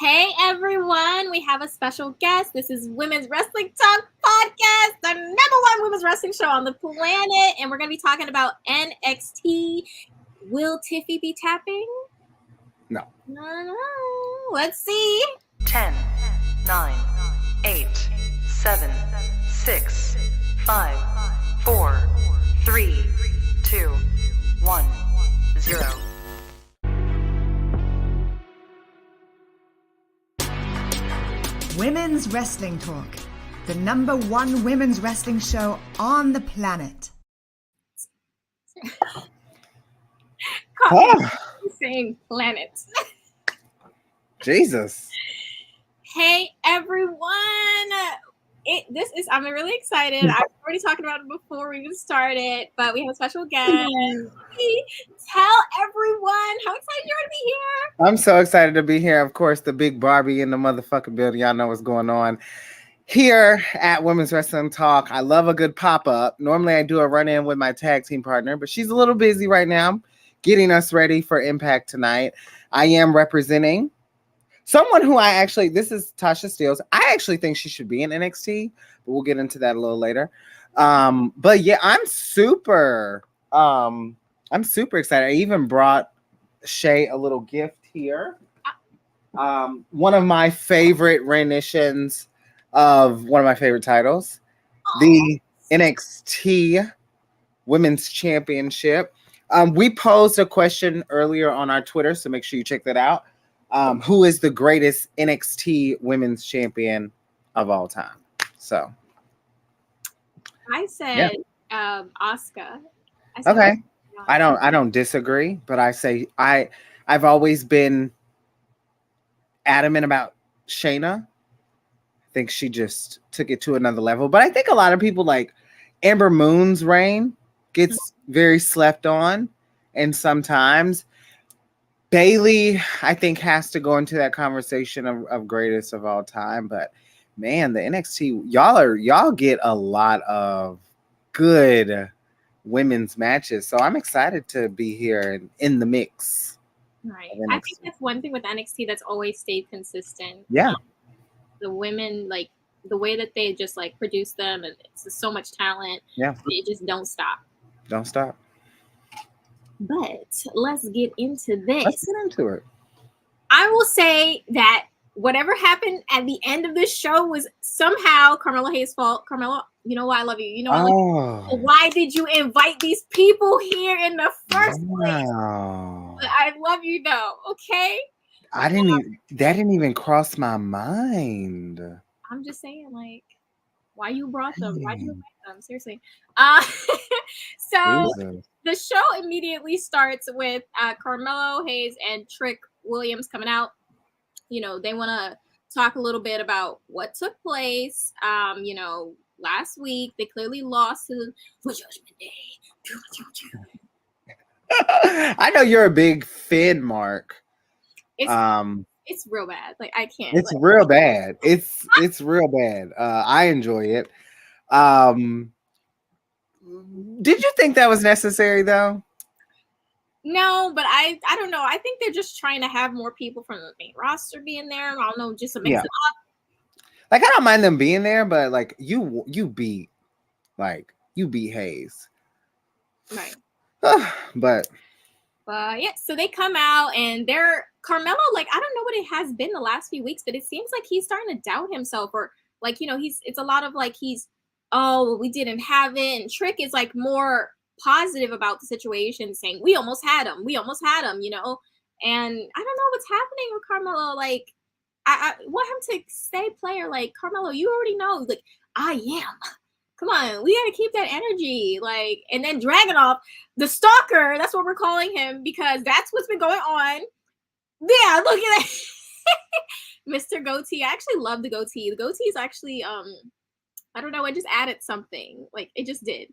Hey everyone, we have a special guest. This is Women's Wrestling Talk Podcast, the #1 women's wrestling show on the planet, and we're going to be talking about NXT. Will Tiffy be tapping? No. No. Let's see. 10, 9, 8, 7, 6, 5, 4, 3, 2, 1, 0. Women's Wrestling Talk, the #1 women's wrestling show on the planet. Saying planet. Jesus. Hey everyone. I'm really excited. I was already talking about it before we even started, but we have a special guest. Tell everyone how excited you're to be here. I'm so excited to be here. Of course, the big Barbie in the motherfucking building. Y'all know what's going on here at Women's Wrestling Talk. I love a good pop-up. Normally I do a run-in with my tag team partner, but she's a little busy right now getting us ready for Impact tonight. I am representing someone who this is Tasha Steelz. I actually think she should be in NXT, but we'll get into that a little later. But yeah, I'm super excited. I even brought Shay a little gift here. One of my favorite renditions of one of my favorite titles, the NXT Women's Championship. We posed a question earlier on our Twitter, so make sure you check that out. Who is the greatest NXT Women's Champion of all time? So I said Asuka. Okay. I don't disagree, but I say I've always been adamant about Shayna. I think she just took it to another level. But I think a lot of people like Amber Moon's reign gets very slept on, and sometimes Bayley, I think, has to go into that conversation of greatest of all time. But man, the NXT, y'all get a lot of good women's matches, so I'm excited to be here in the mix. Right. I think that's one thing with NXT that's always stayed consistent. Yeah. The women, like the way that they just like produce them, and it's so much talent. Yeah. They just don't stop. Don't stop. But let's get into this. Let's get into it. I will say that whatever happened at the end of this show was somehow Carmelo Hayes' fault. Carmelo, you know why I love you. You know, why did you invite these people here in the first place? But I love you though. Okay. That didn't even cross my mind. I'm just saying, like, why you brought them? Why you invite them? Seriously. So Jesus. The show immediately starts with Carmelo Hayes and Trick Williams coming out. You know, they want to talk a little bit about what took place. Last week they clearly lost to Judgment Day. I know you're a big Finn, Mark. It's real bad. Like I can't. It's real bad. It's real bad. I enjoy it. Did you think that was necessary though? No, but I don't know. I think they're just trying to have more people from the main roster being there. I don't know, just to mix it up. Like I don't mind them being there, but like you beat Hayes. Right. But yeah, so they come out and they're Carmelo, like I don't know what it has been the last few weeks, but it seems like he's starting to doubt himself, or like, you know, it's a lot of like we didn't have it, and Trick is like more positive about the situation, saying we almost had him, you know. And I don't know what's happening with Carmelo. Like I want him to stay player. Like Carmelo, you already know, like I am. Come on, we gotta keep that energy. Like, and then Dragunov, the stalker, that's what we're calling him because that's what's been going on. Yeah, look at that. Mr. Goatee. I actually love the goatee. The goatee is actually I don't know, I just added something. Like it just did.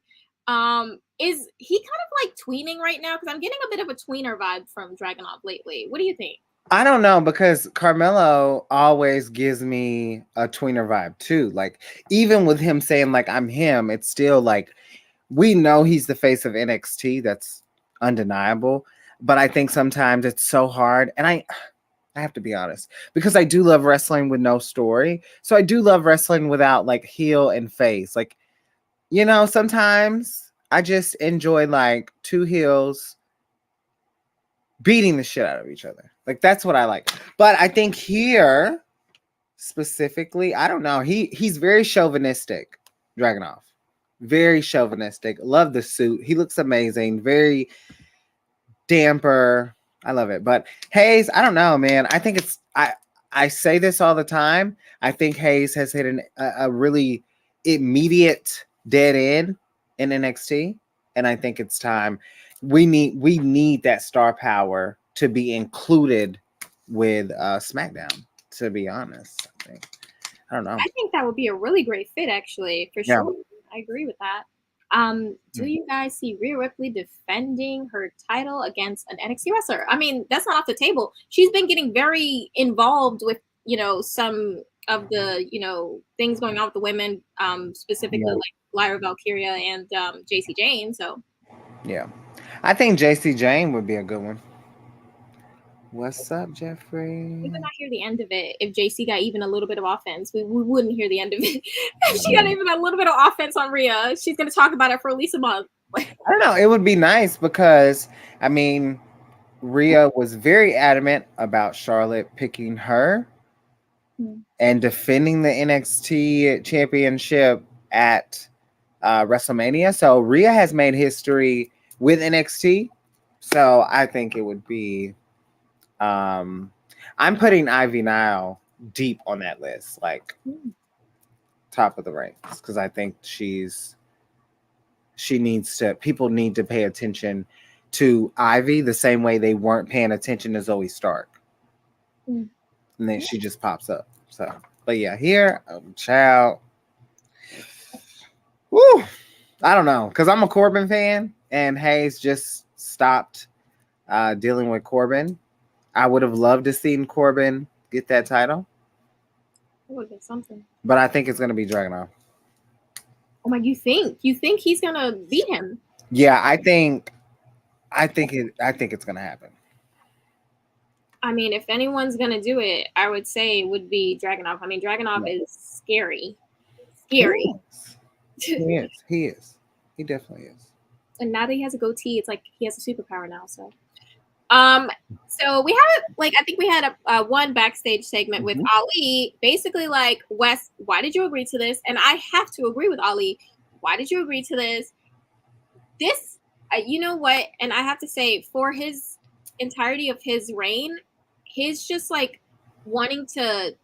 Is he kind of like tweening right now? Because I'm getting a bit of a tweener vibe from Dragunov lately. What do you think? I don't know, because Carmelo always gives me a tweener vibe too. Like even with him saying like I'm him, it's still like we know he's the face of NXT. That's undeniable. But I think sometimes it's so hard. And I have to be honest, because I do love wrestling with no story. So I do love wrestling without like heel and face. Like, sometimes I just enjoy like two heels beating the shit out of each other. Like that's what I like. But I think here specifically, I don't know. He's very chauvinistic, Dragunov. Very chauvinistic. Love the suit. He looks amazing. Very damper. I love it. But Hayes, I don't know, man. I think I say this all the time. I think Hayes has hit a really immediate dead end in NXT, and I think it's time. We need that star power to be included with SmackDown. To be honest, I don't know. I think that would be a really great fit, actually, for sure. I agree with that. Do you guys see Rhea Ripley defending her title against an NXT wrestler? I mean, that's not off the table. She's been getting very involved with, some of the, things going on with the women, specifically like Lyra Valkyria and JC Jane. So, yeah, I think JC Jane would be a good one. What's up, Jeffrey? We would not hear the end of it if JC got even a little bit of offense. We wouldn't hear the end of it. If she got even a little bit of offense on Rhea, she's going to talk about it for at least a month. I don't know. It would be nice because, I mean, Rhea was very adamant about Charlotte picking her and defending the NXT championship at WrestleMania. So Rhea has made history with NXT. So I think it would be... I'm putting Ivy Nile deep on that list, like top of the ranks, because I think people need to pay attention to Ivy the same way they weren't paying attention to Zoe Stark. And then she just pops up. So, but yeah, here, child. Woo! I don't know, because I'm a Corbin fan, and Hayes just stopped dealing with Corbin. I would have loved to see Corbin get that title. It would have been something. But I think it's going to be Dragunov. Oh my! You think he's going to beat him? Yeah, I think it's going to happen. I mean, if anyone's going to do it, I would say it would be Dragunov. I mean, Dragunov is scary. Scary. He is. He definitely is. And now that he has a goatee, it's like he has a superpower now. So we have, like, I think we had a one backstage segment with Ali, basically like, Wes, why did you agree to this? And I have to agree with Ali. Why did you agree to this? This, you know what? And I have to say, for his entirety of his reign, his just like wanting to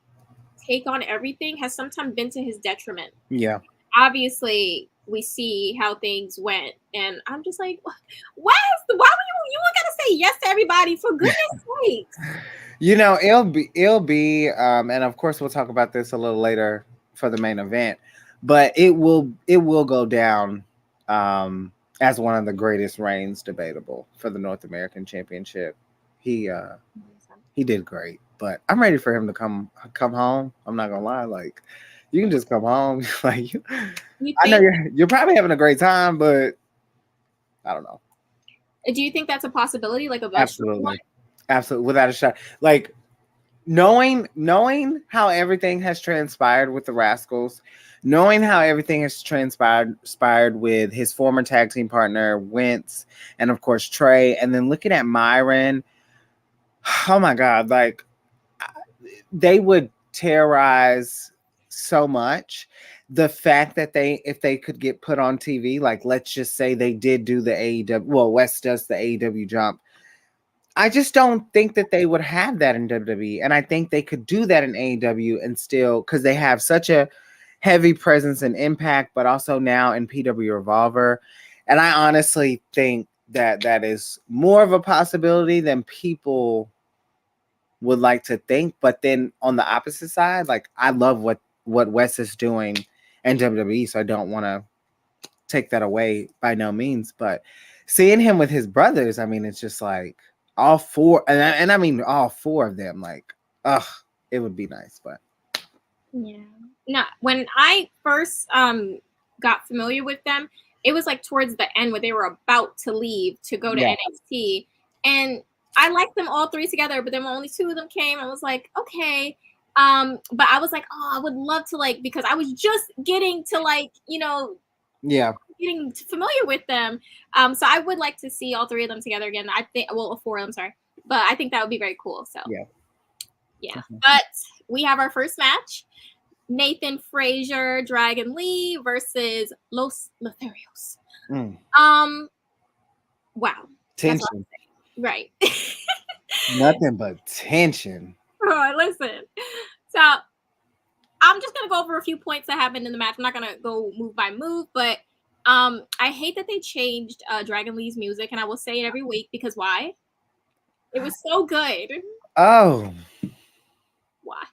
take on everything has sometimes been to his detriment. Yeah. Obviously, we see how things went, and I'm just like, why would you gotta say yes to everybody, for goodness sake? It'll be and of course we'll talk about this a little later for the main event, but it will go down as one of the greatest reigns, debatable, for the North American Championship. He did great, but I'm ready for him to come home. I'm not gonna lie, like, you can just come home. Like, I know you're probably having a great time, but I don't know. Do you think that's a possibility? Like, absolutely, without a shot. Like, knowing how everything has transpired with the Rascals, knowing how everything has transpired with his former tag team partner Wentz, and of course Trey, and then looking at Myron. Oh my God! Like, they would terrorize so much. The fact that if they could get put on TV, like, let's just say they did do the AEW, well, West does the AEW jump. I just don't think that they would have that in WWE. And I think they could do that in AEW and still, because they have such a heavy presence and impact, but also now in PW Revolver. And I honestly think that is more of a possibility than people would like to think. But then on the opposite side, like, I love what Wes is doing in WWE, so I don't want to take that away by no means. But seeing him with his brothers, I mean, it's just like all four, and I mean all four of them, like, it would be nice. But yeah, no, when I first got familiar with them, it was like towards the end where they were about to leave to go to NXT, and I liked them all three together, but then when only two of them came, I was like, okay. But I was like, oh, I would love to like, because I was just getting to like, Yeah. getting familiar with them. So I would like to see all three of them together again. I think, well, four of them, sorry. But I think that would be very cool. So yeah. But we have our first match. Nathan Frazier, Dragon Lee versus Los Lotharios. Wow. Tension. Right. Nothing but tension. Oh, listen. So I'm just gonna go over a few points that happened in the match. I'm not gonna go move by move, but I hate that they changed Dragon Lee's music, and I will say it every week because why? It was so good. Oh. Why?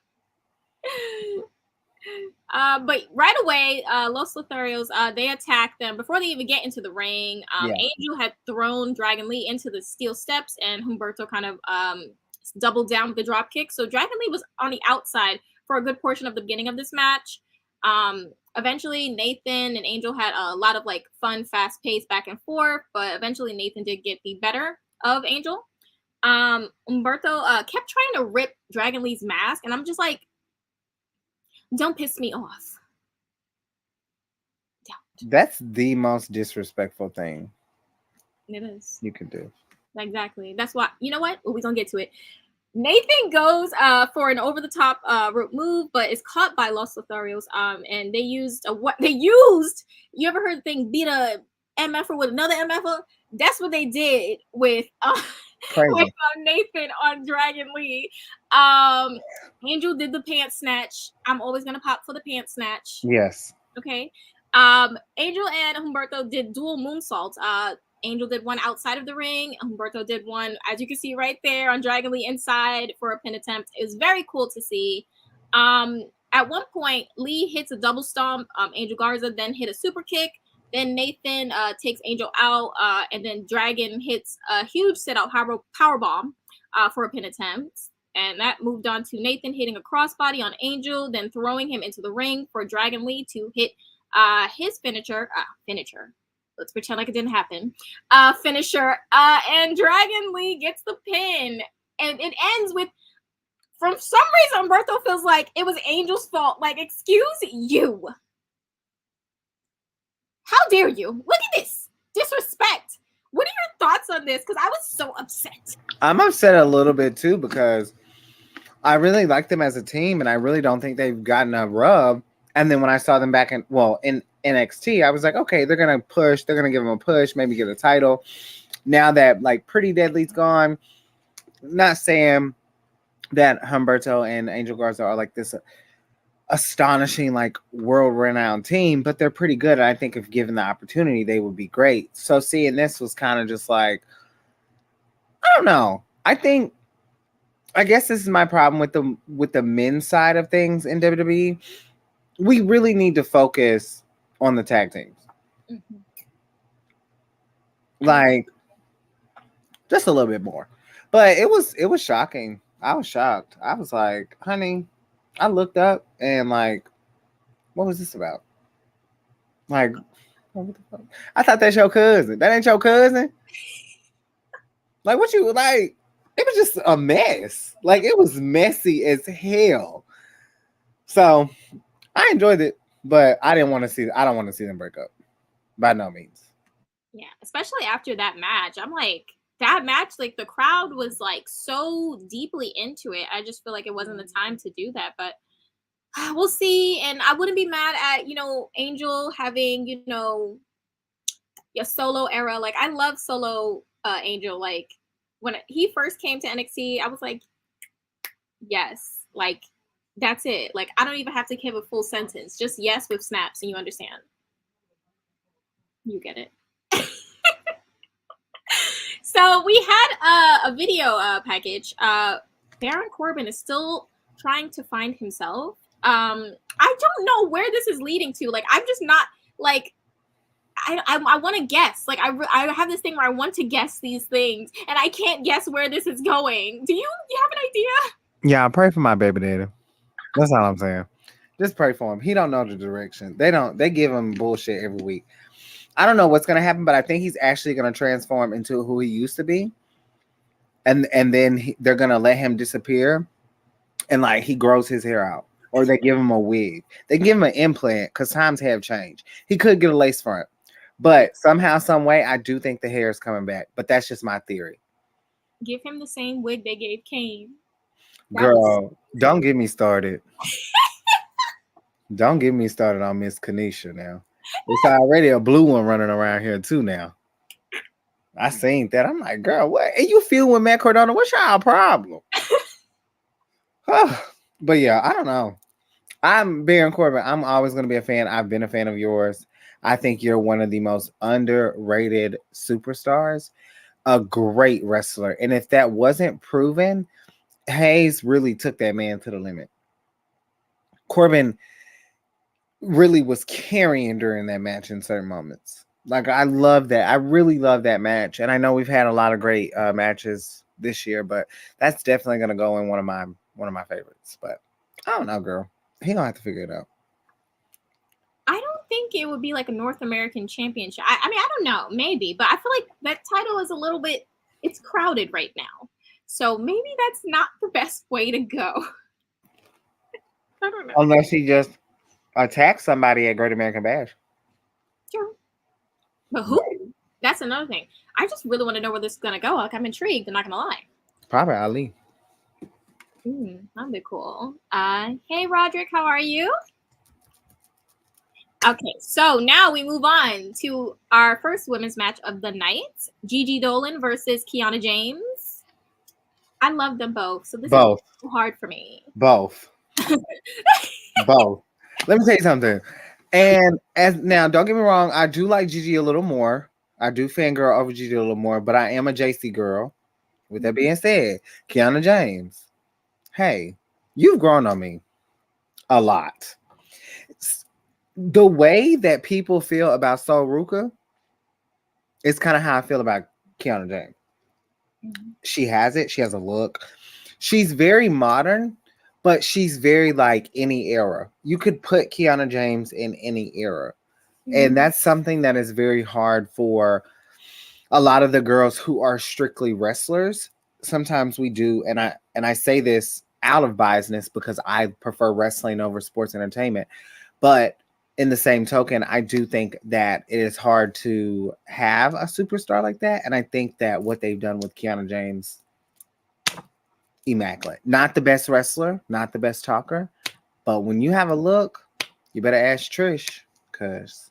But right away, Los Lotharios, they attacked them before they even get into the ring. Angel had thrown Dragon Lee into the steel steps, and Humberto kind of doubled down with the drop kick. So Dragon Lee was on the outside for a good portion of the beginning of this match. Eventually, Nathan and Angel had a lot of like fun, fast pace back and forth, but eventually Nathan did get the better of Angel. Humberto kept trying to rip Dragon Lee's mask, and I'm just like, don't piss me off. Don't. That's the most disrespectful thing It is. you can do. Exactly. That's why, you know what? We're going to get to it. Nathan goes for an over-the-top rope move, but is caught by Los Lotharios. And they used you ever heard the thing, beat a MFer with another MFer? That's what they did with Nathan on Dragon Lee. Angel did the pants snatch. I'm always gonna pop for the pants snatch. Yes. Okay. Angel and Humberto did dual moonsaults. Angel did one outside of the ring. Humberto did one, as you can see right there on Dragon Lee inside for a pin attempt. It was very cool to see. At one point, Lee hits a double stomp. Angel Garza then hit a super kick. Then Nathan takes Angel out, and then Dragon hits a huge sit-out powerbomb for a pin attempt. And that moved on to Nathan hitting a crossbody on Angel, then throwing him into the ring for Dragon Lee to hit his finisher. Let's pretend like it didn't happen. Finisher. And Dragon Lee gets the pin. And it ends with, from some reason, Humberto feels like it was Angel's fault. Like, excuse you. How dare you? Look at this disrespect. What are your thoughts on this? Because I was so upset. I'm upset a little bit too because I really like them as a team, and I really don't think they've gotten a rub. And then when I saw them back in NXT, I was like, okay, they're gonna push. They're gonna give them a push, maybe get a title. Now that like Pretty Deadly's gone, not saying that Humberto and Angel Garza are like this astonishing, like world-renowned team, but they're pretty good. And I think if given the opportunity, they would be great. So seeing this was kind of just like, I don't know. I guess this is my problem with the men's side of things in WWE. We really need to focus on the tag teams. Mm-hmm. Like just a little bit more. But it was shocking. I was shocked. I was like, honey, I looked up and like, what was this about? Like, what the fuck? I thought that's your cousin. That ain't your cousin? Like, what you like? It was just a mess. Like, it was messy as hell. So I enjoyed it, but I don't want to see them break up. By no means. Yeah, especially after that match. I'm like, that match, like the crowd was like so deeply into it. I just feel like it wasn't the time to do that, but we'll see. And I wouldn't be mad at, Angel having, a solo era. Like, I love solo Angel. Like, when he first came to NXT, I was like, yes, like, that's it. Like, I don't even have to give a full sentence. Just yes with snaps, and you understand. You get it. So we had a video package. Baron Corbin is still trying to find himself. I don't know where this is leading to. Like, I'm just not like, I want to guess. Like, I have this thing where I want to guess these things, and I can't guess where this is going. Do you have an idea? Yeah, pray for my baby daddy. That's all I'm saying. Just pray for him. He don't know the direction. They give him bullshit every week. I don't know what's going to happen, but I think he's actually going to transform into who he used to be. and then they're gonna let him disappear, and like he grows his hair out, or they give him a wig. They give him an implant because times have changed. He could get a lace front, but somehow, some way, I do think the hair is coming back. But that's just my theory. Give him the same wig they gave Kane. Girl, don't get me started. Don't get me started on Miss Kanisha now. It's already a blue one running around here too now. I seen that. I'm like, girl, what? And you feel with Matt Cardona? What's y'all problem? But yeah, I don't know. I'm Baron Corbin. I'm always going to be a fan. I've been a fan of yours. I think you're one of the most underrated superstars, a great wrestler. And if that wasn't proven, Hayes really took that man to the limit. Corbin really was carrying during that match in certain moments. Like, I love that. I really love that match. And I know we've had a lot of great matches this year, but that's definitely going to go in one of my favorites. But I don't know, girl. He gonna have to figure it out. I don't think it would be like a North American championship. I mean, I don't know, maybe, but I feel like that title is a little bit, it's crowded right now. So maybe that's not the best way to go. I don't know. Unless he just attacks somebody at Great American Bash. Sure. But who? That's another thing. I just really want to know where this is going to go. Like, I'm intrigued. I'm not going to lie. Probably Ali. That'd be cool. Hey, Roderick, how are you? Okay, so now we move on to our first women's match of the night. Gigi Dolan versus Kiana James. I love them both, so this is so hard for me. Both. Both. Let me tell you something. And now, don't get me wrong, I do like Gigi a little more. I do fangirl over Gigi a little more, but I am a JC girl. With that being said, Kiana James. Hey, you've grown on me a lot. The way that people feel about Sol Ruka is kind of how I feel about Kiana James. She has it. She has a look. She's very modern, but she's very like any era. You could put Kiana James in any era. And that's something that is very hard for a lot of the girls who are strictly wrestlers. Sometimes we do, and I say this out of biasness because I prefer wrestling over sports entertainment. But in the same token, I do think that it is hard to have a superstar like that. And I think that what they've done with Kiana James, immaculate. Not the best wrestler, not the best talker. But when you have a look, you better ask Trish, because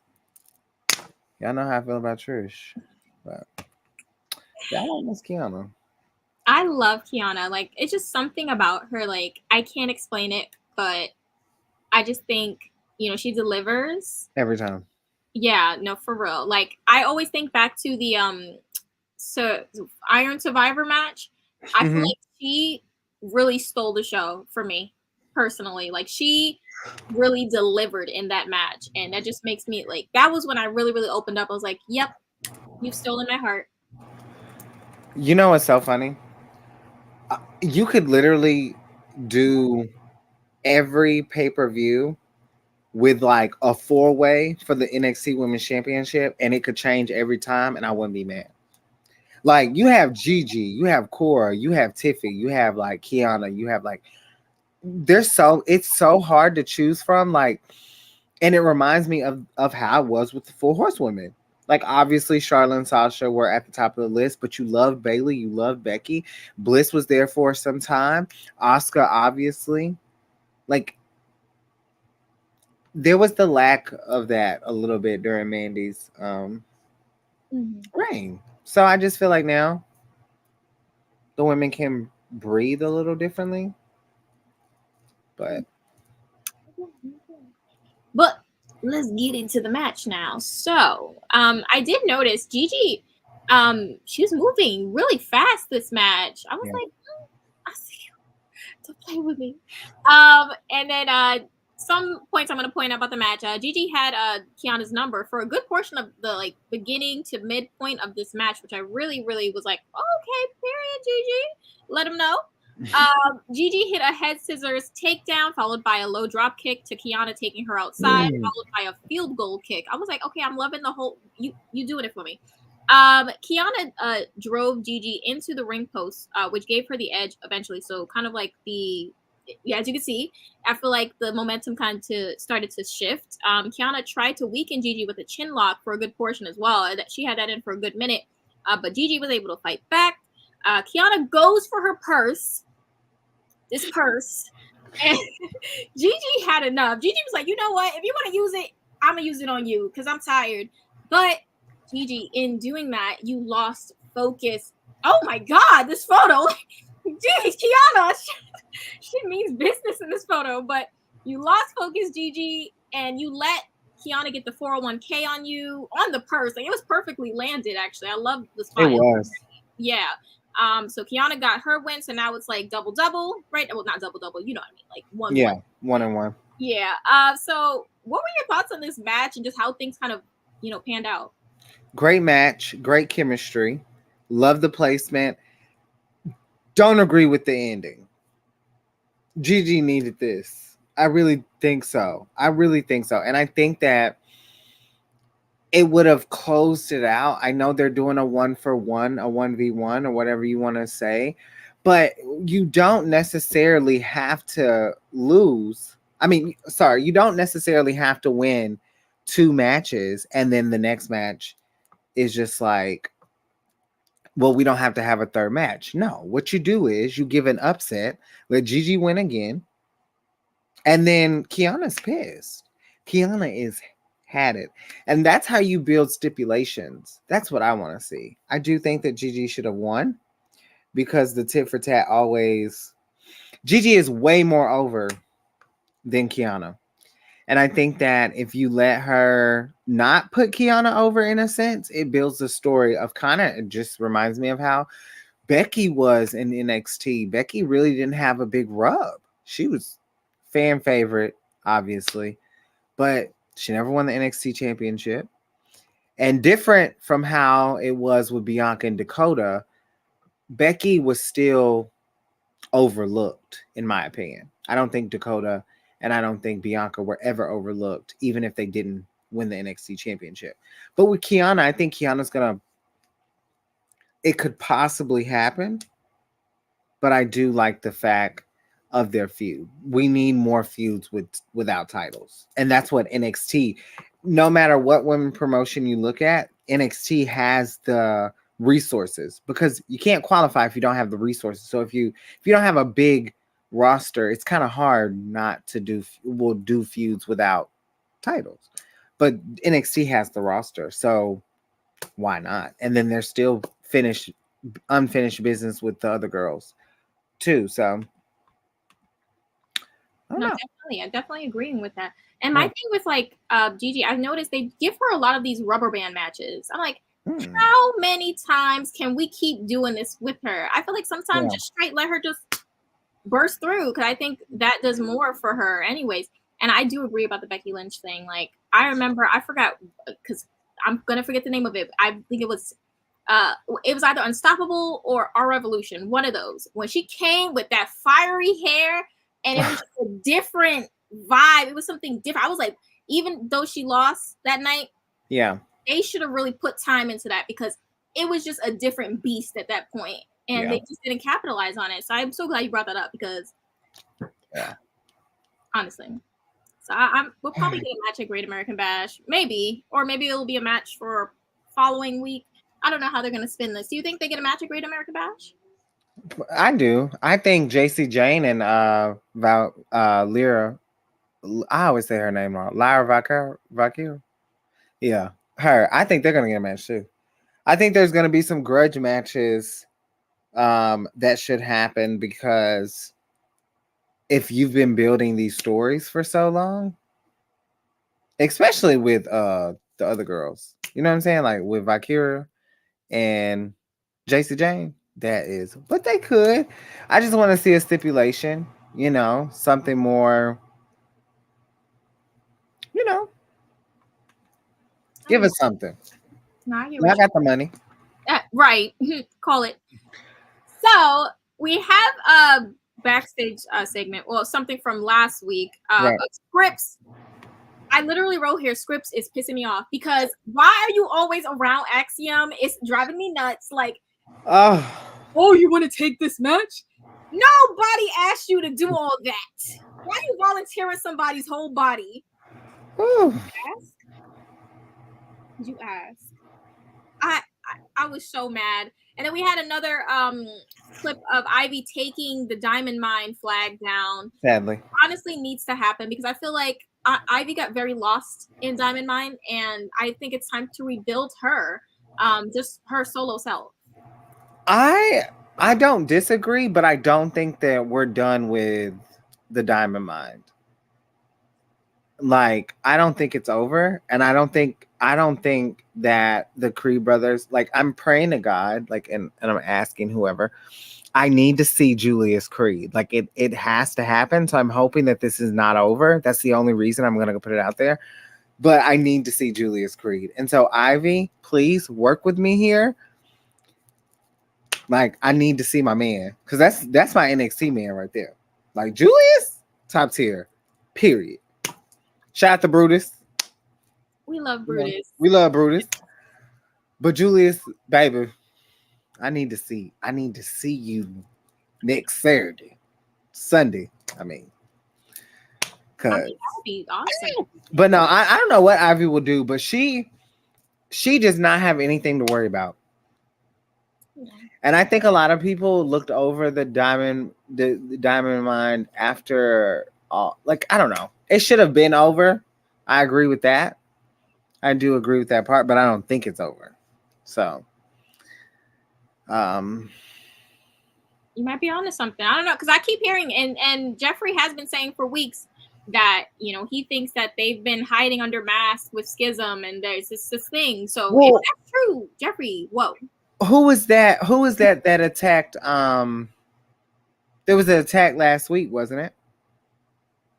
y'all know how I feel about Trish. But y'all like Miss Kiana. I love Kiana. Like, it's just something about her. Like, I can't explain it, but I just think, she delivers every time. Yeah, no, for real. Like, I always think back to the Iron Survivor match. I feel like she really stole the show for me personally. Like, she really delivered in that match, and that just makes me like, that was when I really, really opened up. I was like, yep, you've stolen my heart. You know what's so funny? You could literally do every pay-per-view with like a 4-way for the NXT Women's Championship, and it could change every time, and I wouldn't be mad. Like, you have Gigi, you have Cora, you have Tiffany, you have like Kiana, you have like, it's so hard to choose from. Like, and it reminds me of how it was with the 4 Horsewomen. Like, obviously, Charlotte and Sasha were at the top of the list, but you loved Bayley, you loved Becky. Bliss was there for some time. Asuka, obviously. Like, there was the lack of that a little bit during Mandy's reign. So I just feel like now the women can breathe a little differently. But let's get into the match now. So, I did notice Gigi, she was moving really fast this match. I was like, I see you. Don't play with me. And then some points I'm going to point out about the match. Gigi had Kiana's number for a good portion of the like beginning to midpoint of this match, which I really, really was like, oh, okay, period, Gigi. Let him know. Gigi hit a head scissors takedown, followed by a low drop kick to Kiana, taking her outside, followed by a field goal kick. I was like, okay, I'm loving the whole you doing it for me. Kiana drove Gigi into the ring post, which gave her the edge eventually. So kind of like as you can see, I feel like the momentum started to shift. Kiana tried to weaken Gigi with a chin lock for a good portion as well. That she had that in for a good minute, but Gigi was able to fight back. Kiana goes for her purse. This purse. And Gigi had enough. Gigi was like, you know what? If you want to use it, I'm going to use it on you because I'm tired. But Gigi, in doing that, you lost focus. Oh my God, this photo. Jeez, Kiana, she means business in this photo. But you lost focus, Gigi, and you let Kiana get the 401k on you, on the purse. Like, it was perfectly landed, actually. I love the spot. It was. Yeah. So Kiana got her win, so now it's like double, right? Well, not double, you know what I mean, like one. Yeah, 1-1. Yeah. So what were your thoughts on this match and just how things kind of, panned out? Great match, great chemistry. Love the placement. Don't agree with the ending. Gigi needed this. I really think so. And I think that it would have closed it out. I know they're doing a 1-for-1, a 1v1, or whatever you want to say, but you don't necessarily have to lose. You don't necessarily have to win 2 matches and then the next match is just like, well, we don't have to have a third match. No, what you do is you give an upset, let Gigi win again, and then Kiana's pissed. Kiana is had it. And that's how you build stipulations. That's what I want to see. I do think that Gigi should have won because the tit for tat always... Gigi is way more over than Kiana. And I think that if you let her not put Kiana over in a sense, it builds the story of it just reminds me of how Becky was in NXT. Becky really didn't have a big rub. She was fan favorite, obviously, but she never won the NXT championship. And different from how it was with Bianca and Dakota, Becky was still overlooked, in my opinion. I don't think Dakota and I don't think Bianca were ever overlooked, even if they didn't win the NXT championship. But with Kiana, I think Kiana's it could possibly happen, but I do like the fact of their feud. We need more feuds without titles. And that's what NXT, no matter what women promotion you look at, NXT has the resources because you can't qualify if you don't have the resources. So if you don't have a big roster, it's kind of hard not to do feuds without titles. But NXT has the roster, so why not? And then there's still unfinished business with the other girls too. So definitely. I'm definitely agreeing with that. And my thing with Gigi, I've noticed they give her a lot of these rubber band matches. I'm like, how many times can we keep doing this with her? I feel like sometimes just straight let her just burst through because I think that does more for her anyways. And I do agree about the Becky Lynch thing. Like, I remember, I forgot because I'm gonna forget the name of it. I think it was either Unstoppable or Our Revolution, one of those. When she came with that fiery hair and it was just a different vibe. It was something different. I was like, even though she lost that night, they should have really put time into that because it was just a different beast at that point. And they just didn't capitalize on it. So I'm so glad you brought that up because honestly. So we'll probably get a match at Great American Bash. Maybe. Or maybe it'll be a match for following week. I don't know how they're going to spin this. Do you think they get a match at Great American Bash? I do. I think JC Jane and Lyra, I always say her name wrong. Lyra Valkyrie. Yeah, her. I think they're going to get a match too. I think there's going to be some grudge matches that should happen because if you've been building these stories for so long, especially with the other girls, you know what I'm saying? Like with Valkyria and JC Jane, that is what they could. I just want to see a stipulation, something more, give us something. I got the money. Right. Call it. So we have a backstage segment. Well, something from last week. Scripts. I literally wrote here, Scripps is pissing me off because why are you always around Axiom? It's driving me nuts. Like, oh, you want to take this match? Nobody asked you to do all that. Why are you volunteering somebody's whole body? Ask? Did you ask? I was so mad. And then we had another clip of Ivy taking the Diamond Mine flag down. Sadly. Honestly needs to happen because I feel like Ivy got very lost in Diamond Mine, and I think it's time to rebuild her, just her solo self. I don't disagree, but I don't think that we're done with the Diamond Mine. Like, I don't think it's over, and I don't think that the Creed brothers, like, I'm praying to God, like, and I'm asking whoever, I need to see Julius Creed. Like, it has to happen. So I'm hoping that this is not over. That's the only reason I'm gonna put it out there. But I need to see Julius Creed. And so Ivy, please work with me here. Like, I need to see my man, because that's my NXT man right there. Like, Julius, top tier, period. Shout out to Brutus. We love Brutus. We love Brutus. But Julius, baby, I need to see you next Sunday. I mean, that would be awesome. But no, I don't know what Ivy will do, but she does not have anything to worry about. Yeah. And I think a lot of people looked over the Diamond Mine after all. Like, I don't know. It should have been over. I agree with that. I do agree with that part, but I don't think it's over. So, you might be onto something. I don't know, because I keep hearing, and Jeffrey has been saying for weeks that, you know, he thinks that they've been hiding under masks with Schism, and there's this thing. So if that's true, Jeffrey, whoa. Who was that that attacked? There was an attack last week, wasn't it?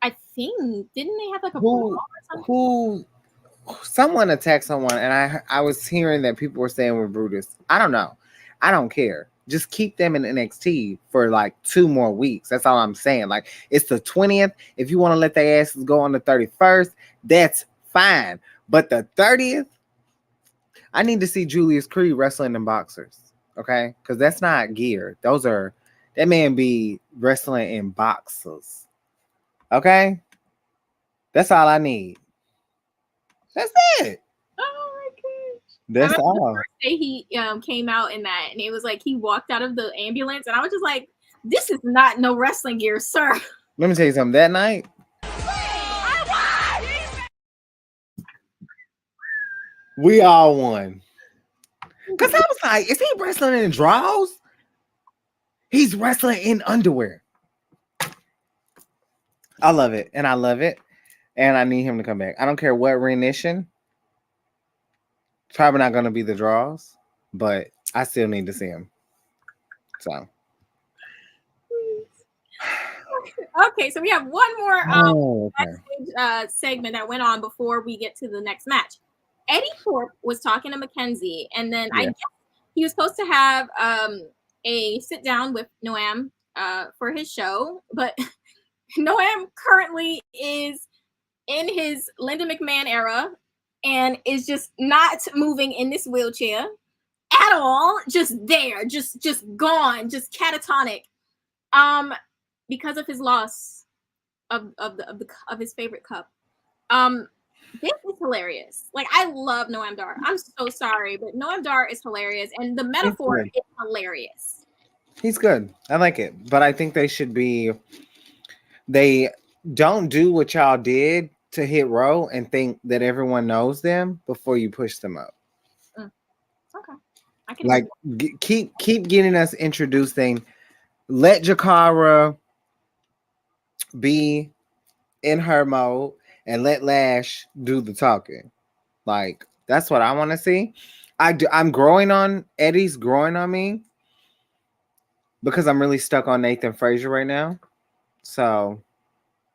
I think, didn't they have like a brawl or something? Someone attacked someone, and I was hearing that people were saying we're Brutus. I don't know. I don't care. Just keep them in NXT for like 2 more weeks. That's all I'm saying. Like, it's the 20th. If you want to let their asses go on the 31st, that's fine. But the 30th, I need to see Julius Creed wrestling in boxers. Okay? Because that's not gear. That man be wrestling in boxers. Okay? That's all I need. That's it. Oh my gosh. That's all. The first day he came out in that, and it was like he walked out of the ambulance, and I was just like, this is not no wrestling gear, sir. Let me tell you something. That night, we all won. Because I was like, is he wrestling in drawers? He's wrestling in underwear. I love it. And I love it. And I need him to come back. I don't care what rendition. It's probably not going to be the draws, but I still need to see him. So. Okay, so we have one more segment that went on before we get to the next match. Eddie Thorpe was talking to Mackenzie, and then I guess he was supposed to have a sit down with Noam for his show, but Noam currently is in his Linda McMahon era and is just not moving in this wheelchair at all. Just there, just gone, just catatonic, because of his loss of his favorite cup. This is hilarious. Like, I love Noam Dar. I'm so sorry, but Noam Dar is hilarious, and the metaphor is hilarious. He's good. I like it, but I think they don't do what y'all did to Hit Row and think that everyone knows them before you push them up. Okay, I can like keep getting us introducing. Let Jakara be in her mode and let Lash do the talking. Like, that's what I want to see. I'm growing on Eddie's growing on me because I'm really stuck on Nathan Frazier right now. So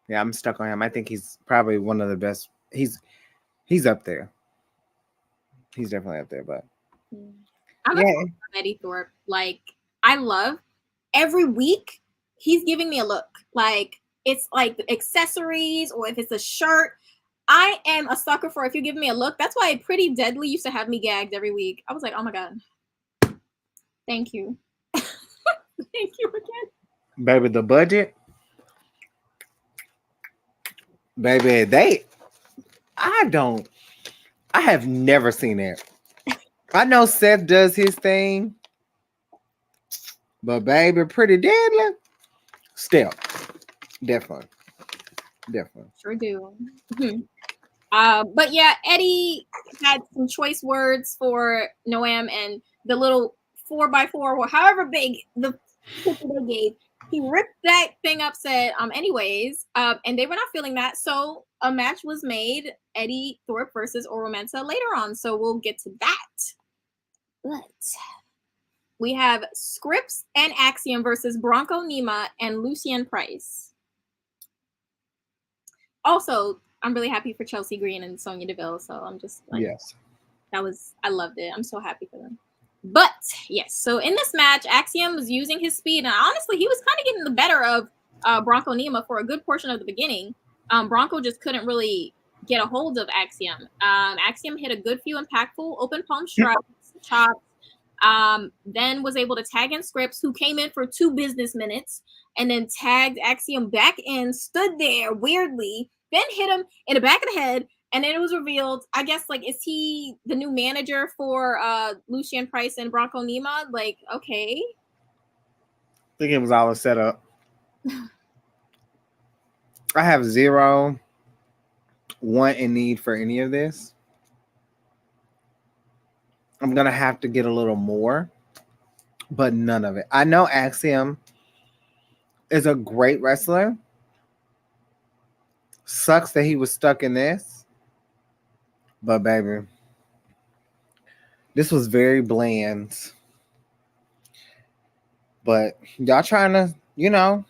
yeah, I'm stuck on him. I think he's probably one of the best. He's up there. He's definitely up there, but I'm a fan of Eddie Thorpe. Like, I love every week he's giving me a look. Like, it's like accessories, or if it's a shirt, I am a sucker for if you give me a look. That's why Pretty Deadly used to have me gagged every week. I was like, oh my God. Thank you. Thank you again. Baby, the budget. Baby, I have never seen that. I know Seth does his thing, but baby, Pretty Deadly. Still, definitely. Sure do. But yeah, Eddie had some choice words for Noam, and the little 4x4 or however big the picture they gave. He ripped that thing up, said, anyways, and they were not feeling that. So a match was made, Eddie Thorpe versus Oro Mensah later on. So we'll get to that. But we have Scripps and Axiom versus Bronco Nima and Lucien Price. Also, I'm really happy for Chelsea Green and Sonya Deville. So I'm just like, Yes. I loved it. I'm so happy for them. But yes, so in this match, Axiom was using his speed, and honestly, he was kind of getting the better of Bronco Nima for a good portion of the beginning. Bronco just couldn't really get a hold of Axiom. Axiom hit a good few impactful open palm chops, then was able to tag in Scripps, who came in for 2 business minutes, and then tagged Axiom back in, stood there weirdly, then hit him in the back of the head. And then it was revealed, I guess, like, is he the new manager for Lucien Price and Bronco Nima? Like, okay. I think it was all a setup. I have zero want and need for any of this. I'm going to have to get a little more, but none of it. I know Axiom is a great wrestler. Sucks that he was stuck in this. But baby, this was very bland. But y'all trying to,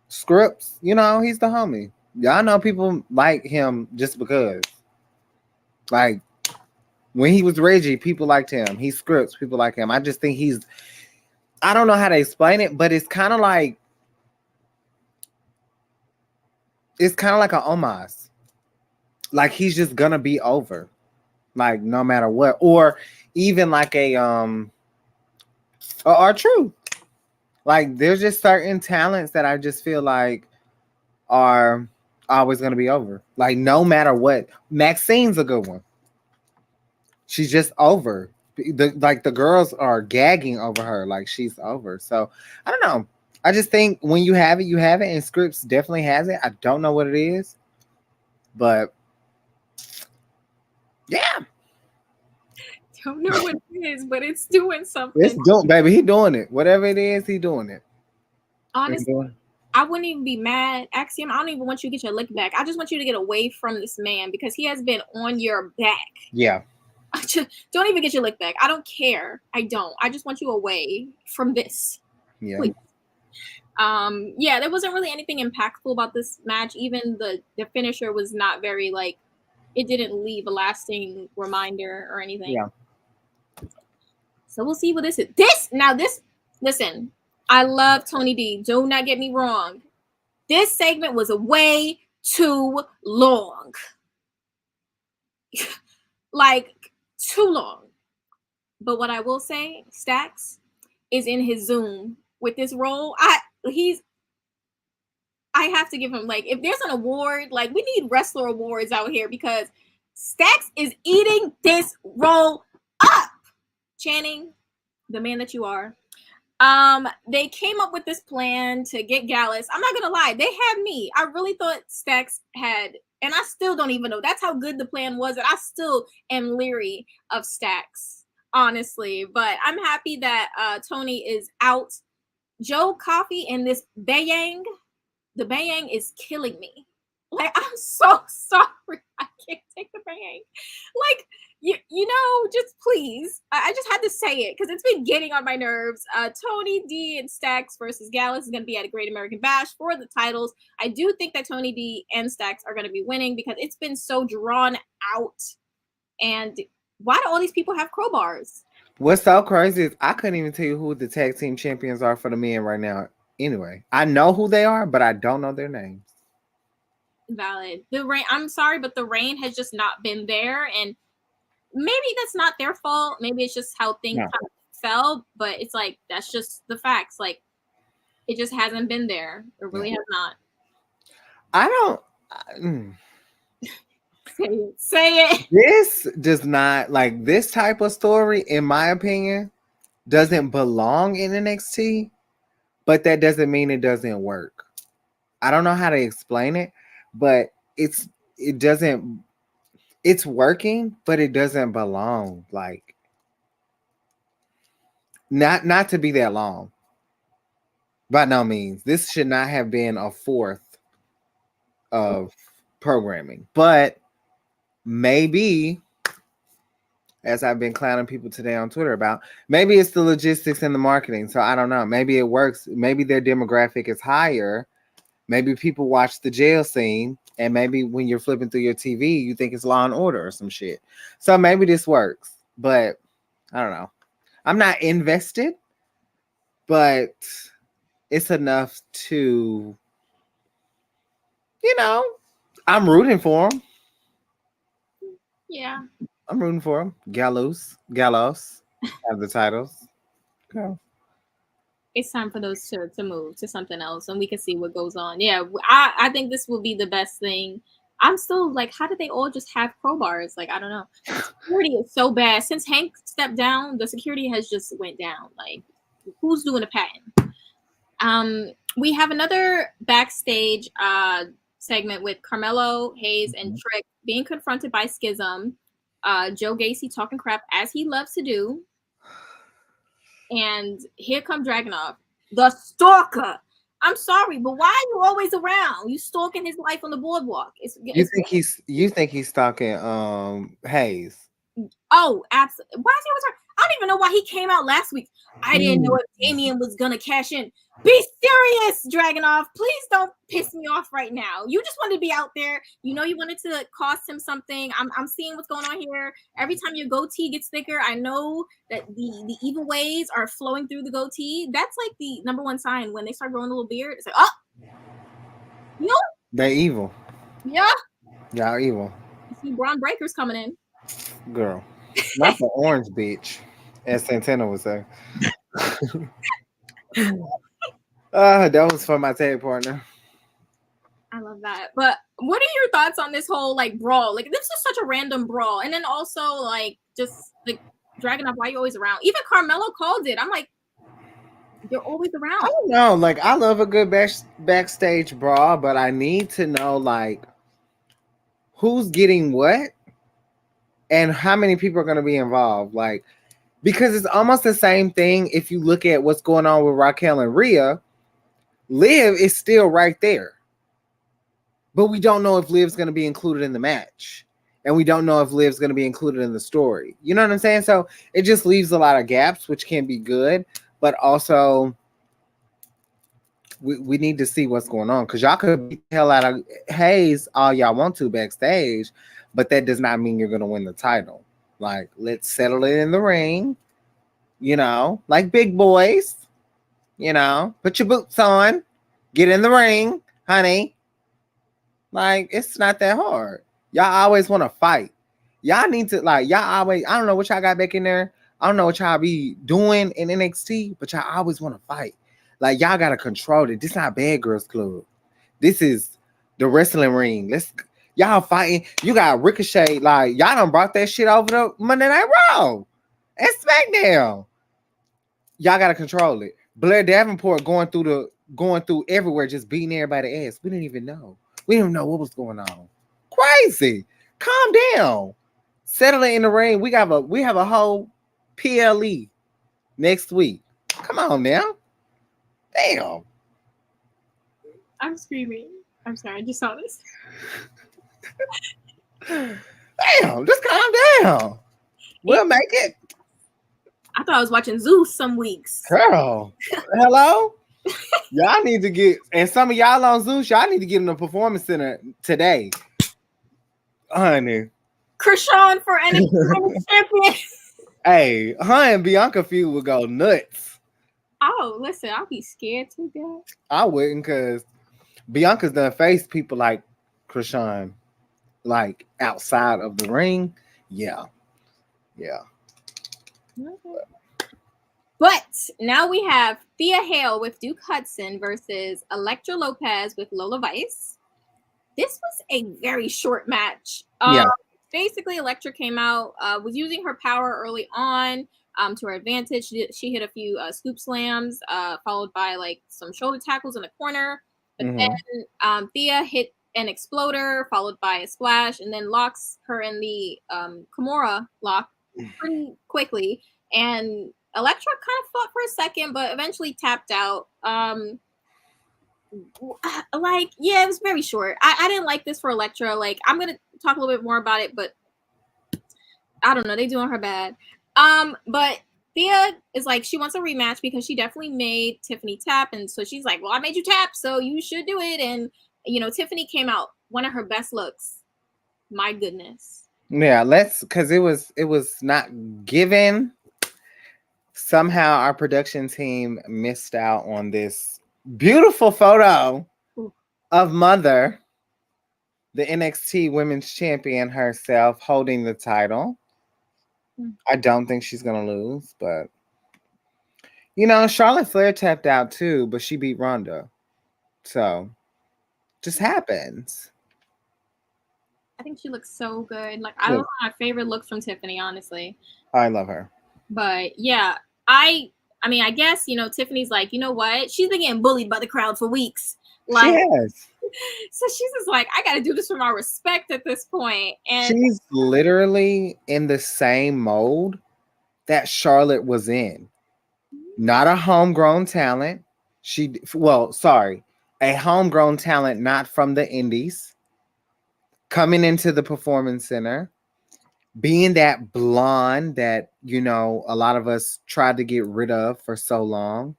Scripps, he's the homie. Y'all know people like him just because. Like, when he was Reggie, people liked him. He's Scripps, people like him. I just think I don't know how to explain it, but it's kind of like an homage. Like, he's just gonna be over, like, no matter what, or even like a R-Truth. Like, there's just certain talents that I just feel like are always gonna be over, like, no matter what. Maxine's a good one. She's just over. The girls are gagging over her, like she's over. So I don't know. I just think when you have it, you have it, and Scripps definitely has it. I don't know what it is, but yeah. Don't know what it is, but it's doing something. It's doing, baby. He doing it. Whatever it is, he doing it. Honestly, I wouldn't even be mad. Axiom, I don't even want you to get your lick back. I just want you to get away from this man because he has been on your back. Yeah. Don't even get your lick back. I don't care. I don't. I just want you away from this. Yeah. Please. Yeah, there wasn't really anything impactful about this match. Even the finisher was not very, like, it didn't leave a lasting reminder or anything. Yeah. So we'll see what this is. Listen, I love Tony D. Do not get me wrong. This segment was way too long. Like, too long. But what I will say, Stacks is in his Zoom with this role. I have to give him, like, if there's an award, like, we need wrestler awards out here because Stacks is eating this role up. Channing, the man that you are. They came up with this plan to get Gallus. I'm not gonna lie, they had me. I really thought Stacks had, and I still don't even know. That's how good the plan was, and I still am leery of Stacks, honestly. But I'm happy that Tony is out. Joe Coffey and this Bayang, the Bayang is killing me. Like, I'm so sorry. I can't take the Bayang. Like, you know, just please. I just had to say it because it's been getting on my nerves. Tony D and Stacks versus Gallus is going to be at a Great American Bash for the titles. I do think that Tony D and Stacks are going to be winning because it's been so drawn out. And why do all these people have crowbars? What's so crazy is I couldn't even tell you who the tag team champions are for the men right now. Anyway, I know who they are, but I don't know their names. Valid. The rain. I'm sorry, but the rain has just not been there, and maybe that's not their fault. Maybe it's just how things kind of fell. But it's like that's just the facts. Like it just hasn't been there. It really has not. I don't. Say it. This does not like this type of story, in my opinion, doesn't belong in NXT, but that doesn't mean it doesn't work. I don't know how to explain it, but it's working, but it doesn't belong. Like not to be that long. By no means. This should not have been a fourth of programming, but maybe, as I've been clowning people today on Twitter about, maybe it's the logistics and the marketing. So I don't know. Maybe it works. Maybe their demographic is higher. Maybe people watch the jail scene, and maybe when you're flipping through your TV, you think it's Law and Order or some shit. So maybe this works, but I don't know. I'm not invested, but it's enough to, I'm rooting for him. Yeah. I'm rooting for him. Gallows have the titles. Okay. It's time for those to move to something else, and we can see what goes on. Yeah, I think this will be the best thing. I'm still like, how did they all just have crowbars? Like, I don't know. Security is so bad. Since Hank stepped down, the security has just went down. Like, who's doing a patent? We have another backstage segment with Carmelo Hayes and Trick being confronted by Schism. Joe Gacy talking crap as he loves to do. And here come Dragunov, the stalker. I'm sorry, but why are you always around? You stalking his life on the boardwalk. You think he's stalking Hayes? Oh, absolutely. Why is he always around? I don't even know why he came out last week. I didn't know if Damian was gonna cash in. Be serious, Dragunov. Please don't piss me off right now. You just wanted to be out there. You know you wanted to cost him something. I'm seeing what's going on here. Every time your goatee gets thicker, I know that the evil ways are flowing through the goatee. That's like the number one sign when they start growing a little beard. It's like, oh, you know, they're evil. Yeah. Y'all evil. You see Braun Breaker's coming in. Girl. Not the orange bitch, as Santana would say. That was for my tag partner. I love that. But what are your thoughts on this whole like brawl? Like this is such a random brawl, and then also like just like Dragunov, why you always around? Even Carmelo called it. I'm like, you're always around. I don't know. Like I love a good backstage brawl, but I need to know like who's getting what and how many people are going to be involved. Like because it's almost the same thing. If you look at what's going on with Raquel and Rhea, Liv is still right there. But we don't know if Liv's going to be included in the match. And we don't know if Liv's going to be included in the story. You know what I'm saying? So it just leaves a lot of gaps, which can be good. But also, we need to see what's going on. Because y'all could beat the hell out of Hayes all y'all want to backstage. But that does not mean you're going to win the title. Like, let's settle it in the ring. You know, like big boys. You know, put your boots on. Get in the ring, honey. Like, it's not that hard. Y'all always want to fight. Y'all need to, like, y'all always, I don't know what y'all got back in there. I don't know what y'all be doing in NXT, but y'all always want to fight. Like, y'all got to control it. This not Bad Girls Club. This is the wrestling ring. Y'all fighting. You got Ricochet. Like, y'all done brought that shit over to Monday Night Raw and SmackDown. Y'all got to control it. Blair Davenport going through everywhere, just beating everybody's ass. We didn't even know. We didn't know what was going on. Crazy. Calm down. Settle it in the ring. We have a whole PLE next week. Come on now. Damn. I'm screaming. I'm sorry. I just saw this. Damn. Just calm down. We'll make it. I thought I was watching Zeus some weeks. Girl. Hello? Y'all need to get, and some of y'all on Zeus, y'all need to get in the performance center today. Honey. Krishan for NXT champion. Hey, her and Bianca feud would go nuts. Oh, listen, I'll be scared to death. I wouldn't, because Bianca's done faced people like Krishan, like outside of the ring. Yeah. But now we have Thea Hale with Duke Hudson versus Elektra Lopez with Lola Vice. This was a very short match. Basically, Elektra came out, was using her power early on to her advantage. She hit a few scoop slams, followed by like some shoulder tackles in the corner. But then Thea hit an exploder, followed by a splash, and then locks her in the Kimura lock pretty quickly. And Elektra kind of fought for a second, but eventually tapped out. It was very short. I didn't like this for Elektra. Like, I'm gonna talk a little bit more about it, but I don't know. They doing her bad. But Thea is like, she wants a rematch because she definitely made Tiffany tap, and so she's like, well, I made you tap, so you should do it. And Tiffany came out one of her best looks. My goodness. Yeah, because it was not given. Somehow our production team missed out on this beautiful photo of Mother, the NXT Women's Champion herself, holding the title. I don't think she's going to lose, but Charlotte Flair tapped out too, but she beat Ronda. So, just happens. I think she looks so good. Like, I don't know my favorite looks from Tiffany, honestly. I love her. But yeah, I I guess, Tiffany's like, you know what? She's been getting bullied by the crowd for weeks. Like, yes. So she's just like, I got to do this for my respect at this point. And she's literally in the same mold that Charlotte was in. Not a homegrown talent. A homegrown talent, not from the indies. Coming into the Performance Center. Being that blonde that, a lot of us tried to get rid of for so long.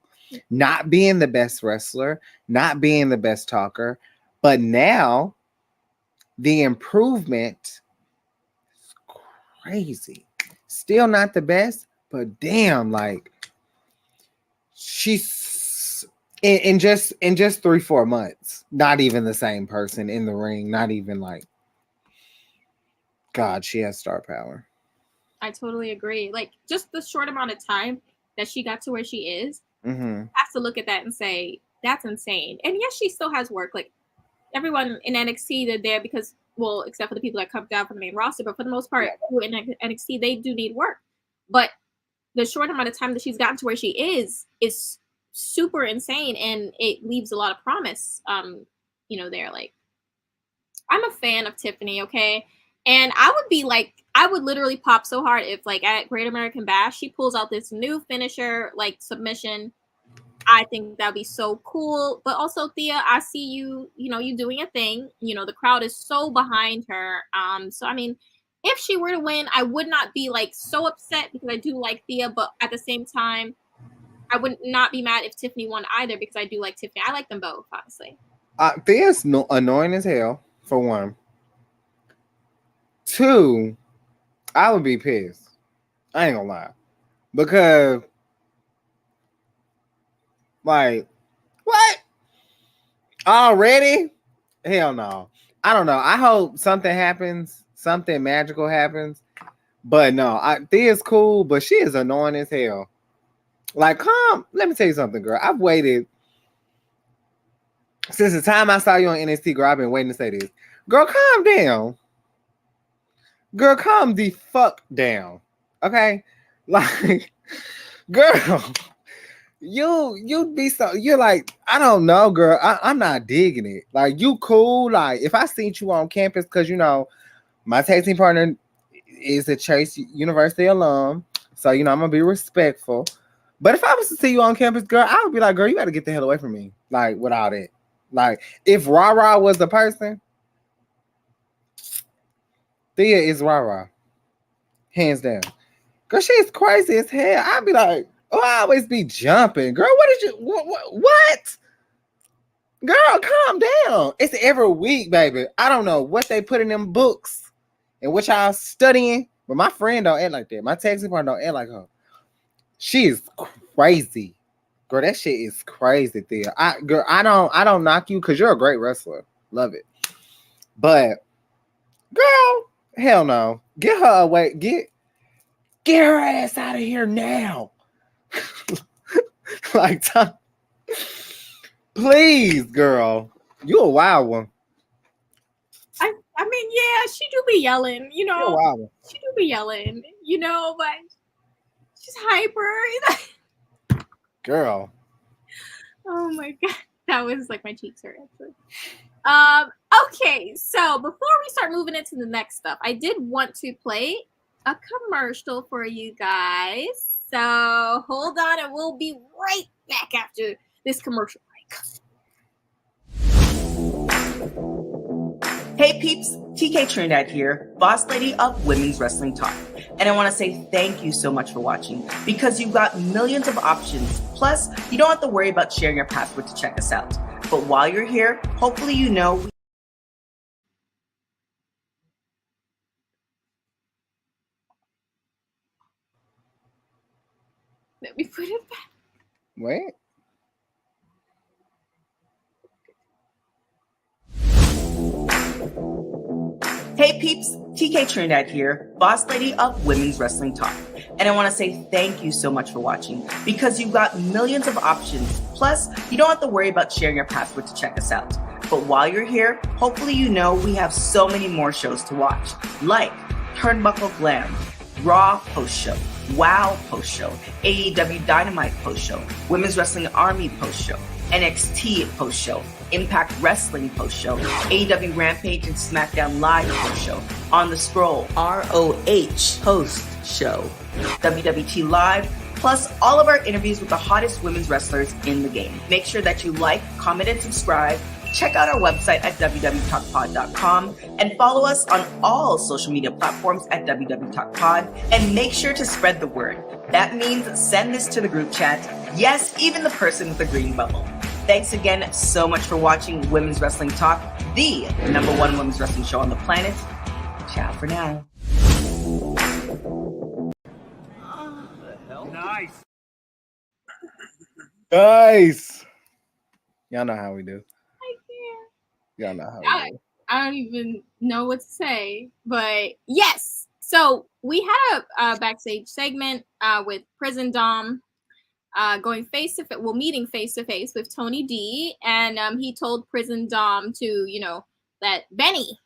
Not being the best wrestler. Not being the best talker. But now, the improvement is crazy. Still not the best, but damn, like, she's in just 3-4 months, not even the same person in the ring. Not even like, God, she has star power. I totally agree. Like, just the short amount of time that she got to where she is, has to look at that and say, that's insane. And yes, she still has work. Like, everyone in NXT, they're there because, well, except for the people that come down from the main roster, but for the most part, in NXT, they do need work. But the short amount of time that she's gotten to where she is super insane, and it leaves a lot of promise, there. Like, I'm a fan of Tiffany, okay? And I would literally pop so hard if, like, at Great American Bash, she pulls out this new finisher, like, submission. I think that'd be so cool. But also, Thea, I see you, you doing a thing. The crowd is so behind her. So, if she were to win, I would not be, like, so upset because I do like Thea. But at the same time, I would not be mad if Tiffany won either because I do like Tiffany. I like them both, honestly. Thea's annoying as hell, for one. 2, I would be pissed. I ain't gonna lie. Because, like, what? Already? Hell no. I don't know. I hope something happens. Something magical happens. But no, Thea's cool, but she is annoying as hell. Like, let me tell you something, girl. I've waited since the time I saw you on NXT, girl. I've been waiting to say this. Girl, calm down. Girl, calm the fuck down. Okay? Like, girl, you'd be so, you're like, I don't know, girl. I'm not digging it. Like, you cool. Like, if I seen you on campus, because, my tag team partner is a Chase University alum. So, I'm going to be respectful. But if I was to see you on campus, girl, I would be like, girl, you got to get the hell away from me. Like, without it. Like, if Rah-Rah was the person, Thea is Rah-Rah. Hands down. Girl, she's crazy as hell. I'd be like, I always be jumping. Girl, what? Girl, calm down. It's every week, baby. I don't know what they put in them books and what y'all studying, but my friend don't act like that. My taxi partner don't act like her. She is crazy. Girl, that shit is crazy, Thea. I don't knock you because you're a great wrestler. Love it. But girl, hell no. Get her away. Get her ass out of here now. Like, please, girl. You a wild one. I mean, yeah, she do be yelling, you You're a know. wild one. She do be yelling, you know, but she's hyper. Girl. Oh my god, that was like my cheeks hurt actually. Okay, so before we start moving into the next stuff, I did want to play a commercial for you guys. So hold on, and we'll be right back after this commercial break. Hey peeps, TK Trinidad here, boss lady of Women's Wrestling Talk. And I want to say thank you so much for watching, because you've got millions of options. Plus, you don't have to worry about sharing your password to check us out. But while you're here, hopefully you know Let me put it back. Wait. Hey peeps, TK Trinidad here, boss lady of Women's Wrestling Talk. And I want to say thank you so much for watching, because you've got millions of options. Plus, you don't have to worry about sharing your password to check us out. But while you're here, hopefully you know we have so many more shows to watch, like Turnbuckle Glam, Raw Post Show, WoW Post Show, AEW Dynamite Post Show, Women's Wrestling Army Post Show, NXT Post Show, Impact Wrestling Post Show, AEW Rampage and SmackDown Live Post Show, On the Scroll, ROH Post Show, WWT Live, plus all of our interviews with the hottest women's wrestlers in the game. Make sure that you like, comment, and subscribe. Check out our website at www.talkpod.com and follow us on all social media platforms at www.talkpod, and make sure to spread the word. That means send this to the group chat. Yes, even the person with the green bubble. Thanks again so much for watching Women's Wrestling Talk, the #1 women's wrestling show on the planet. Ciao for now. Nice. Y'all know how we do. I can't. Y'all know how we do. I don't even know what to say, but yes. So we had a backstage segment with Prison Dom going meeting face to face with Tony D, and he told Prison Dom to, that Benny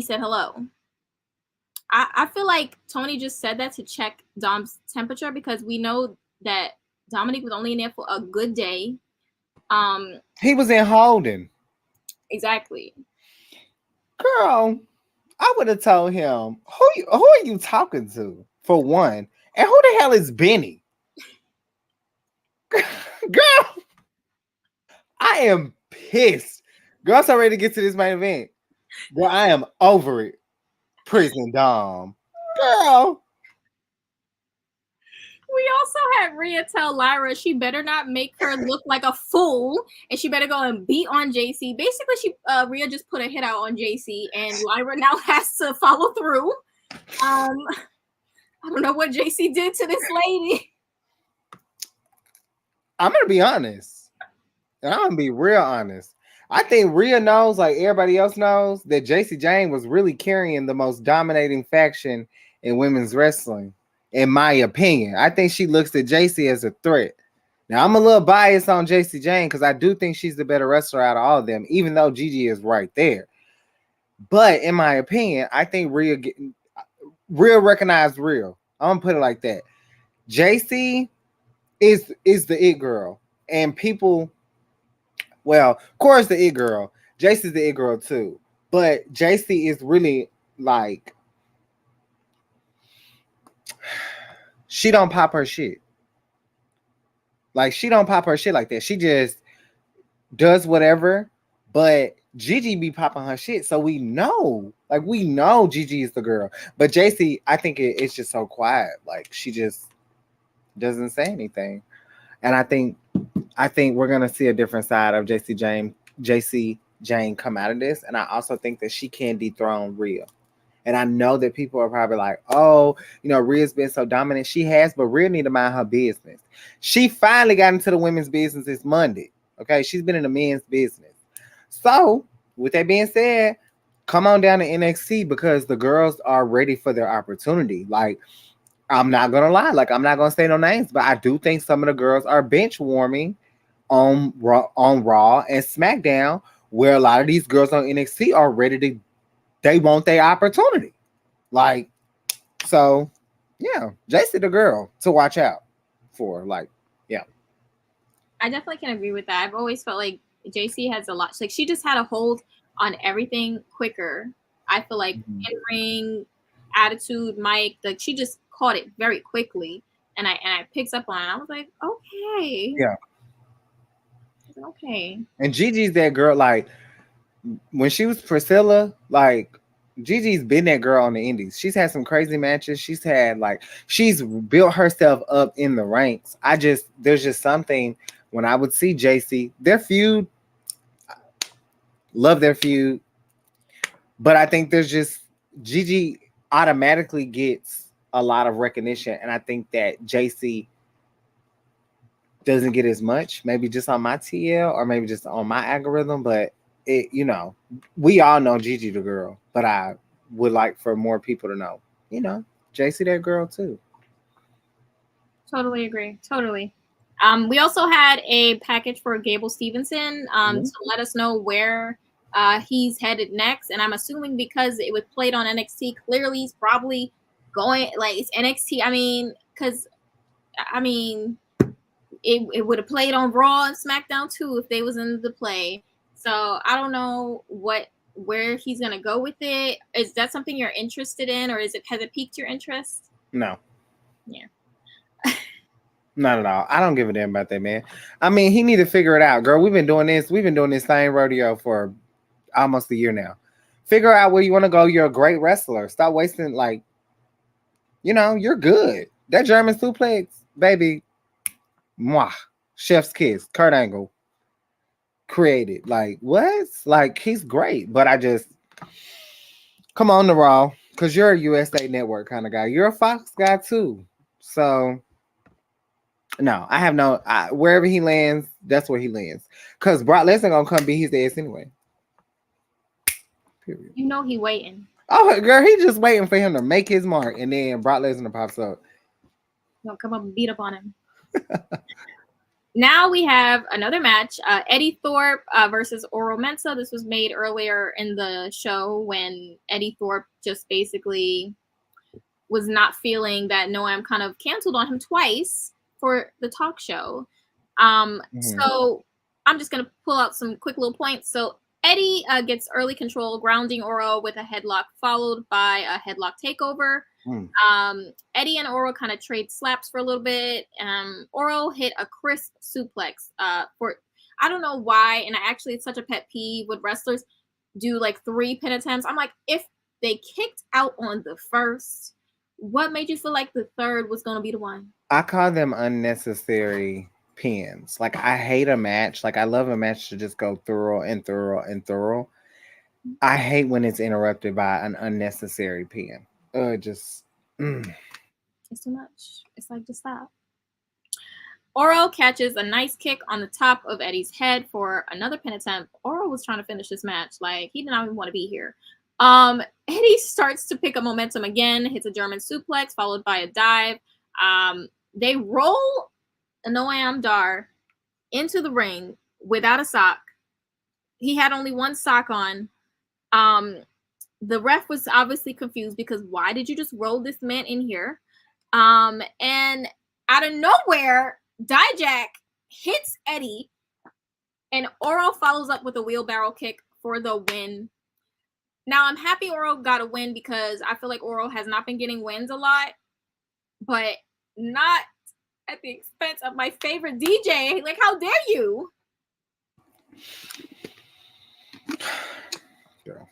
said hello. I feel like Tony just said that to check Dom's temperature, because we know that Dominic was only in there for a good day. He was in holding. Exactly. Girl, I would have told him, who are you talking to, for one? And who the hell is Benny? Girl, I am pissed. Girl, I'm so ready to get to this main event. Girl, I am over it. Prison Dom. Girl. We also had Rhea tell Lyra she better not make her look like a fool, and she better go and beat on JC. Basically, Rhea just put a hit out on JC, and Lyra now has to follow through. I don't know what JC did to this lady. I'm gonna be honest, and I'm gonna be real honest. I think Rhea knows, like everybody else knows, that JC Jane was really carrying the most dominating faction in women's wrestling. In my opinion, I think she looks at JC as a threat. Now, I'm a little biased on JC Jane because I do think she's the better wrestler out of all of them, even though Gigi is right there. But in my opinion, I think Rhea recognized Rhea. I'm gonna put it like that. JC is the it girl, and people, well, of course, the it girl. JC's the it girl too, but JC is really like, she don't pop her shit. Like, she don't pop her shit like that. She just does whatever, but Gigi be popping her shit. So we know Gigi is the girl. But JC, I think it's just so quiet. Like, she just doesn't say anything. And I think we're going to see a different side of JC Jane come out of this. And I also think that she can dethrone Rhea. And I know that people are probably like, oh, Rhea's been so dominant. She has, but Rhea need to mind her business. She finally got into the women's business this Monday. Okay, she's been in the men's business. So with that being said, come on down to NXT because the girls are ready for their opportunity. Like, I'm not gonna lie, like I'm not gonna say no names, but I do think some of the girls are bench warming on Raw and SmackDown, where a lot of these girls on NXT are ready to, they want their opportunity. Like, so yeah, JC the girl to watch out for. Like, yeah. I definitely can agree with that. I've always felt like JC has a lot. Like she just had a hold on everything quicker. I feel like in ring, attitude, mic, like she just caught it very quickly, and I picked up on it. I was like, okay, Yeah. Okay. And Gigi's that girl. Like when she was Priscilla, like Gigi's been that girl on the indies. She's had some crazy matches. She's had like she's built herself up in the ranks. There's just something when I would see JC, their feud, love their feud, but I think there's just Gigi automatically gets a lot of recognition, and I think that JC doesn't get as much, maybe just on my TL or maybe just on my algorithm, but it, you know, we all know Gigi the girl, but I would like for more people to know, you know, JC that girl too. Totally agree. Totally. We also had a package for Gable Stevenson to let us know where he's headed next, and I'm assuming because it was played on NXT, clearly he's probably going like it's NXT. I mean, because I mean, it would have played on Raw and SmackDown too if they was in the play. So I don't know where he's gonna go with it. Is that something you're interested in, or has it piqued your interest? No. Yeah. Not at all. I don't give a damn about that, man. I mean, he need to figure it out, girl. We've been doing this same rodeo for almost a year now. Figure out where you want to go. You're a great wrestler. Stop wasting, like, you know, you're good. That German suplex, baby, mwah, chef's kiss, Kurt Angle created. Like, what? Like, he's great, but I just come on the Raw because you're a USA Network kind of guy. You're a Fox guy too, so. No, I have no. Wherever he lands, that's where he lands. Cause Brock Lesnar gonna come beat his ass anyway. Period. You know he waiting. Oh, girl, he just waiting for him to make his mark, and then Brock Lesnar pops up. Don't come up and beat up on him. Now we have another match: Eddie Thorpe versus Oro Mensah. This was made earlier in the show when Eddie Thorpe just basically was not feeling that Noam kind of canceled on him twice for the talk show. So I'm just gonna pull out some quick little points. So Eddie gets early control, grounding Oro with a headlock, followed by a headlock takeover. Eddie and Oro kind of trade slaps for a little bit. Oro hit a crisp suplex for I don't know why, and it's such a pet peeve when wrestlers do like 3 pin attempts. I'm like, if they kicked out on the first, what made you feel like the third was going to be the one? I call them unnecessary pins. Like, I hate a match. Like, I love a match to just go thorough and thorough and thorough. I hate when it's interrupted by an unnecessary pin. It's too much. It's like, just stop. Oro catches a nice kick on the top of Eddie's head for another pin attempt. Oro was trying to finish this match. Like, he did not even want to be here. Eddie starts to pick up momentum again, hits a German suplex, followed by a dive. They roll Noam Dar into the ring without a sock. He had only one sock on. The ref was obviously confused because why did you just roll this man in here? And out of nowhere, Dijak hits Eddie, and Oro follows up with a wheelbarrow kick for the win. Now, I'm happy Oro got a win because I feel like Oro has not been getting wins a lot, but not at the expense of my favorite DJ. Like, how dare you? Girl.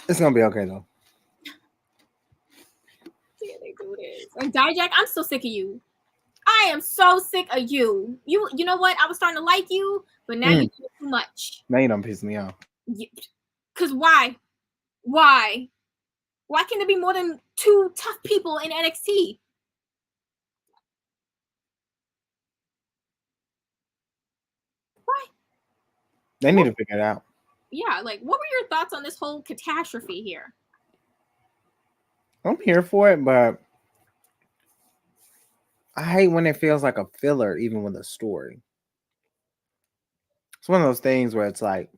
It's going to be okay, though. Yeah, they do this. And Dijak, I'm so sick of you. I am so sick of you. You know what? I was starting to like you, but now you do too much. Now you don't piss me off. Because why? Why? Why can there be more than 2 tough people in NXT? Why? They need to figure it out. Yeah, like what were your thoughts on this whole catastrophe here? I'm here for it, but I hate when it feels like a filler, even with a story. It's one of those things where it's like,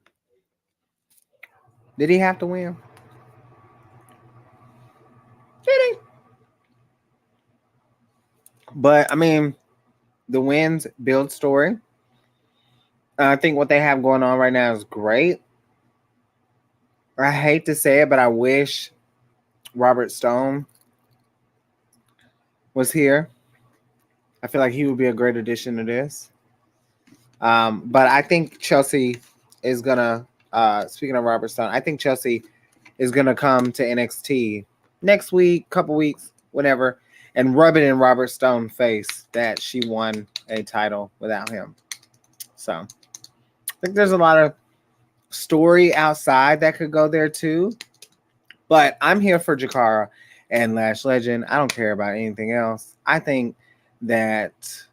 did he have to win? Did he? But I mean, the wins build story. I think what they have going on right now is great. I hate to say it, but I wish Robert Stone was here. I feel like he would be a great addition to this. But I think Chelsea is gonna. Speaking of Robert Stone, I think Chelsea is gonna come to NXT next week, couple weeks, whatever, and rub it in Robert Stone's face that she won a title without him. So I think there's a lot of story outside that could go there too. But I'm here for Jakara and Lash Legend. I don't care about anything else. I think that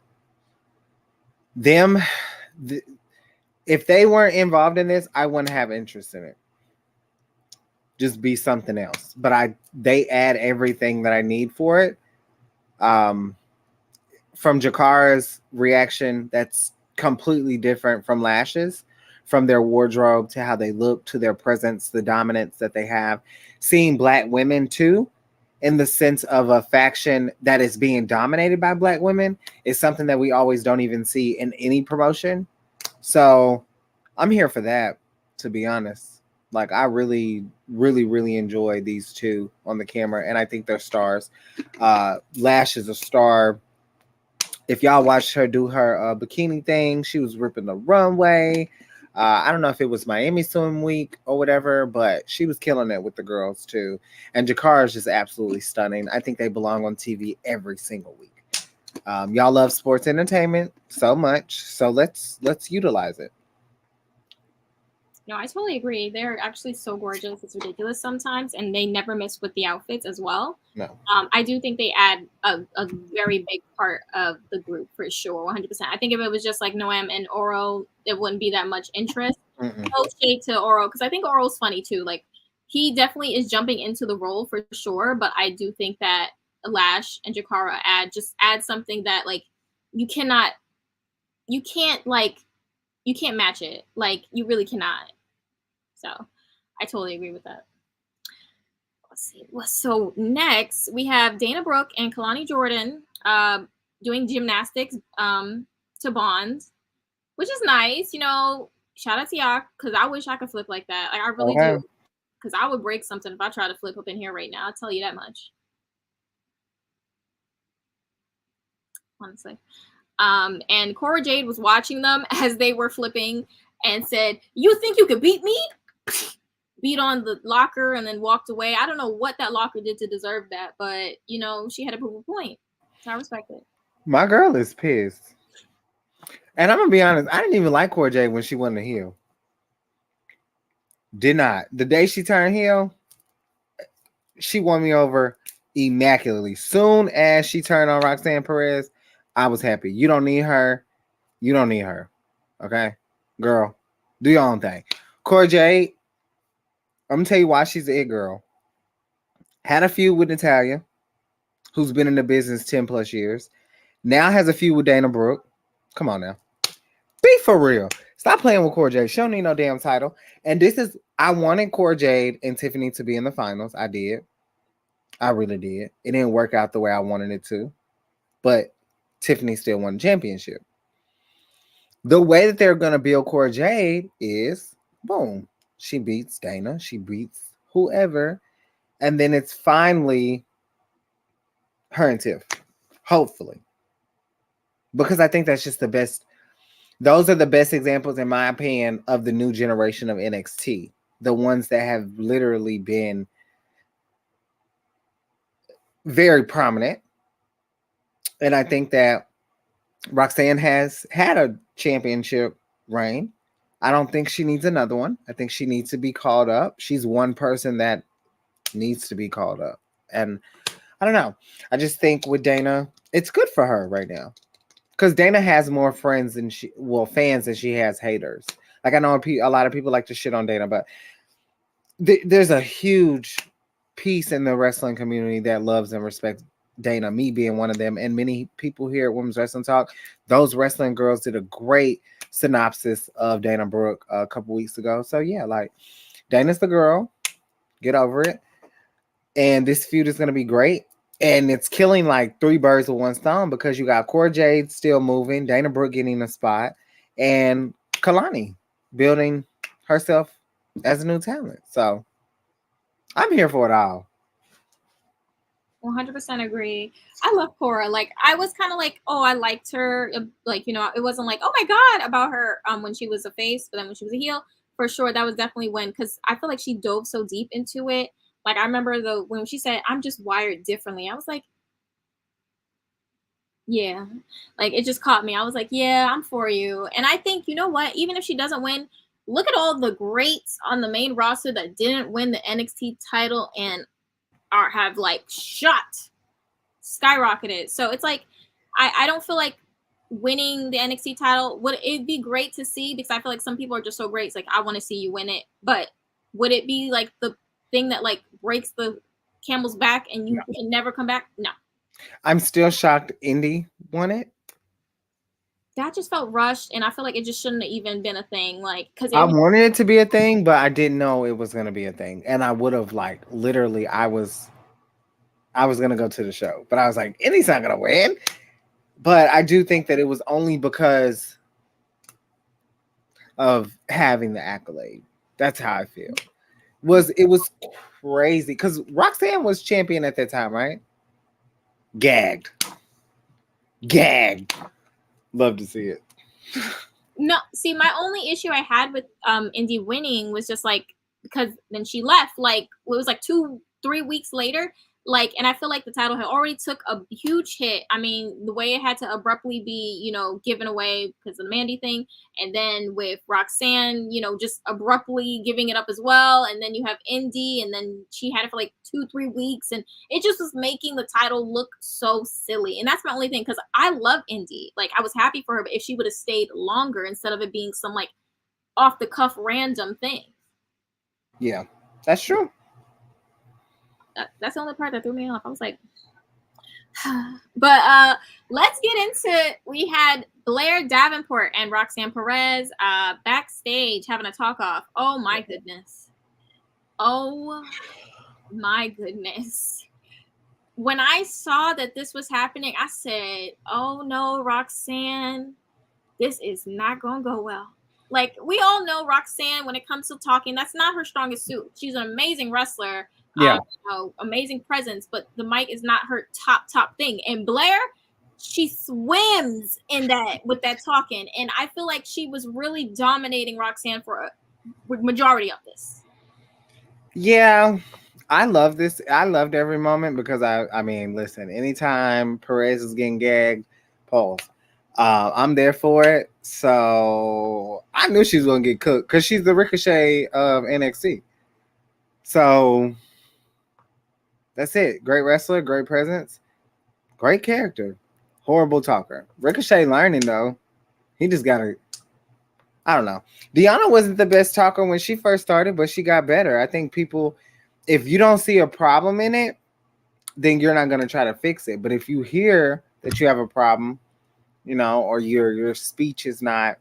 if they weren't involved in this, I wouldn't have interest in it. Just be something else. But they add everything that I need for it. From Jakara's reaction, that's completely different from Lash's, from their wardrobe to how they look to their presence, the dominance that they have. Seeing Black women too, in the sense of a faction that is being dominated by Black women, is something that we always don't even see in any promotion. So I'm here for that, to be honest. Like, I really, really, really enjoy these two on the camera, and I think they're stars. Lash is a star. If y'all watched her do her bikini thing, she was ripping the runway. I don't know if it was Miami Swim Week or whatever, but she was killing it with the girls too. And Jakara is just absolutely stunning. I think they belong on TV every single week. Y'all love sports entertainment so much, so let's utilize it. No, I totally agree. They're actually so gorgeous. It's ridiculous sometimes, and they never miss with the outfits as well. No. I do think they add a very big part of the group for sure, 100%. I think if it was just like Noam and Oro, it wouldn't be that much interest. No shade to Oro, because I think Oro's funny too. Like, he definitely is jumping into the role for sure, but I do think that Lash and Jakara add something that, like, you can't match it. Like, you really cannot. So I totally agree with that. Let's see. So next we have Dana Brooke and Kalani Jordan doing gymnastics to Bonds, which is nice. You know, shout out to y'all, because I wish I could flip like that. Like, I really do. Because I would break something if I try to flip up in here right now. I'll tell you that much. Honestly. And Cora Jade was watching them as they were flipping and said, "You think you could beat me?" Beat on the locker and then walked away. I don't know what that locker did to deserve that, but, you know, she had to prove a point. So I respect it. My girl is pissed. And I'm going to be honest, I didn't even like Cora Jade when she won the heel. Did not. The day she turned heel, she won me over immaculately. Soon as she turned on Roxanne Perez, I was happy. You don't need her. You don't need her. Okay? Girl, do your own thing. Cora Jade, I'm going to tell you why she's the it girl. Had a feud with Natalia, who's been in the business 10 plus years. Now has a feud with Dana Brooke. Come on now. Be for real. Stop playing with Cora Jade. She don't need no damn title. And I wanted Cora Jade and Tiffany to be in the finals. I did. I really did. It didn't work out the way I wanted it to. But Tiffany still won the championship. The way that they're going to build Cora Jade is, boom, she beats Dana. She beats whoever. And then it's finally her and Tiff. Hopefully. Because I think that's just the best. Those are the best examples, in my opinion, of the new generation of NXT. The ones that have literally been very prominent. And I think that Roxanne has had a championship reign. I don't think she needs another one. I think she needs to be called up. She's one person that needs to be called up. And I don't know. I just think with Dana, it's good for her right now. Because Dana has more fans than she has haters. Like I know a lot of people like to shit on Dana, but there's a huge piece in the wrestling community that loves and respects Dana, me being one of them, and many people here at Women's Wrestling Talk. Those wrestling girls did a great synopsis of Dana Brooke a couple weeks ago. So yeah, like Dana's the girl. Get over it. And this feud is going to be great. And it's killing like 3 birds with 1 stone because you got Cora Jade still moving, Dana Brooke getting a spot, and Kalani building herself as a new talent. So I'm here for it all. 100% agree. I love Cora. Like I was kind of like, oh, I liked her. Like, you know, it wasn't like, oh my God, about her when she was a face, but then when she was a heel, for sure, that was definitely when, because I feel like she dove so deep into it. Like I remember when she said, I'm just wired differently. I was like, yeah, like it just caught me. I was like, yeah, I'm for you. And I think, you know what, even if she doesn't win, look at all the greats on the main roster that didn't win the NXT title and have like skyrocketed. So it's like I don't feel like winning the NXT title would it be great to see, because I feel like some people are just so great. It's like I want to see you win it, but would it be like the thing that like breaks the camel's back and you can never come back? No. I'm still shocked Indy won it. That just felt rushed, and I feel like it just shouldn't have even been a thing. Like, because I wanted it to be a thing, but I didn't know it was going to be a thing, and I would have like literally. I was going to go to the show, but I was like, Indy's not going to win. But I do think that it was only because of having the accolade. That's how I feel. It was crazy because Roxanne was champion at that time, right? Gagged. Love to see it. No, see, my only issue I had with Indy winning was just like, because then she left, like it was like 2-3 weeks later, like, and I feel like the title had already took a huge hit. I mean, the way it had to abruptly be, you know, given away because of the Mandy thing, and then with Roxanne, you know, just abruptly giving it up as well, and then you have Indy, and then she had it for like 2-3 weeks, and it just was making the title look so silly. And that's my only thing, because I love Indy. Like I was happy for her, but if she would have stayed longer instead of it being some like off the cuff random thing. Yeah, that's true. That's the only part that threw me off. I was like, but let's get into, we had Blair Davenport and Roxanne Perez backstage having a talk off. Oh my goodness. When I saw that this was happening, I said, oh no, Roxanne, this is not gonna go well. Like, we all know Roxanne, when it comes to talking, that's not her strongest suit. She's an amazing wrestler. Yeah. You know, amazing presence, but the mic is not her top thing. And Blair, she swims in that with that talking, and I feel like she was really dominating Roxanne for a majority of this. Yeah, I love this. I loved every moment because I mean, listen, anytime Perez is getting gagged, pause. I'm there for it. So I knew she was gonna get cooked because she's the Ricochet of NXT. So that's it. Great wrestler, great presence, great character, horrible talker. Ricochet learning though. He just gotta, I don't know. Deonna wasn't the best talker when she first started, but she got better. I think people, if you don't see a problem in it, then you're not gonna try to fix it. But if you hear that you have a problem, you know, or your speech is not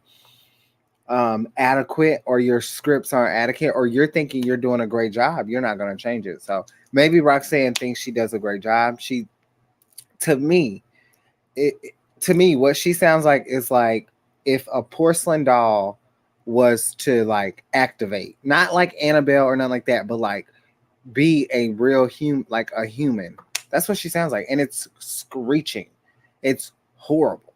adequate, or your scripts aren't adequate, or you're thinking you're doing a great job, you're not going to change it. So maybe Roxanne thinks she does a great job. To me, what she sounds like is like if a porcelain doll was to like activate, not like Annabelle or nothing like that, but like be a real human, like a human. That's what she sounds like. And it's screeching. It's horrible.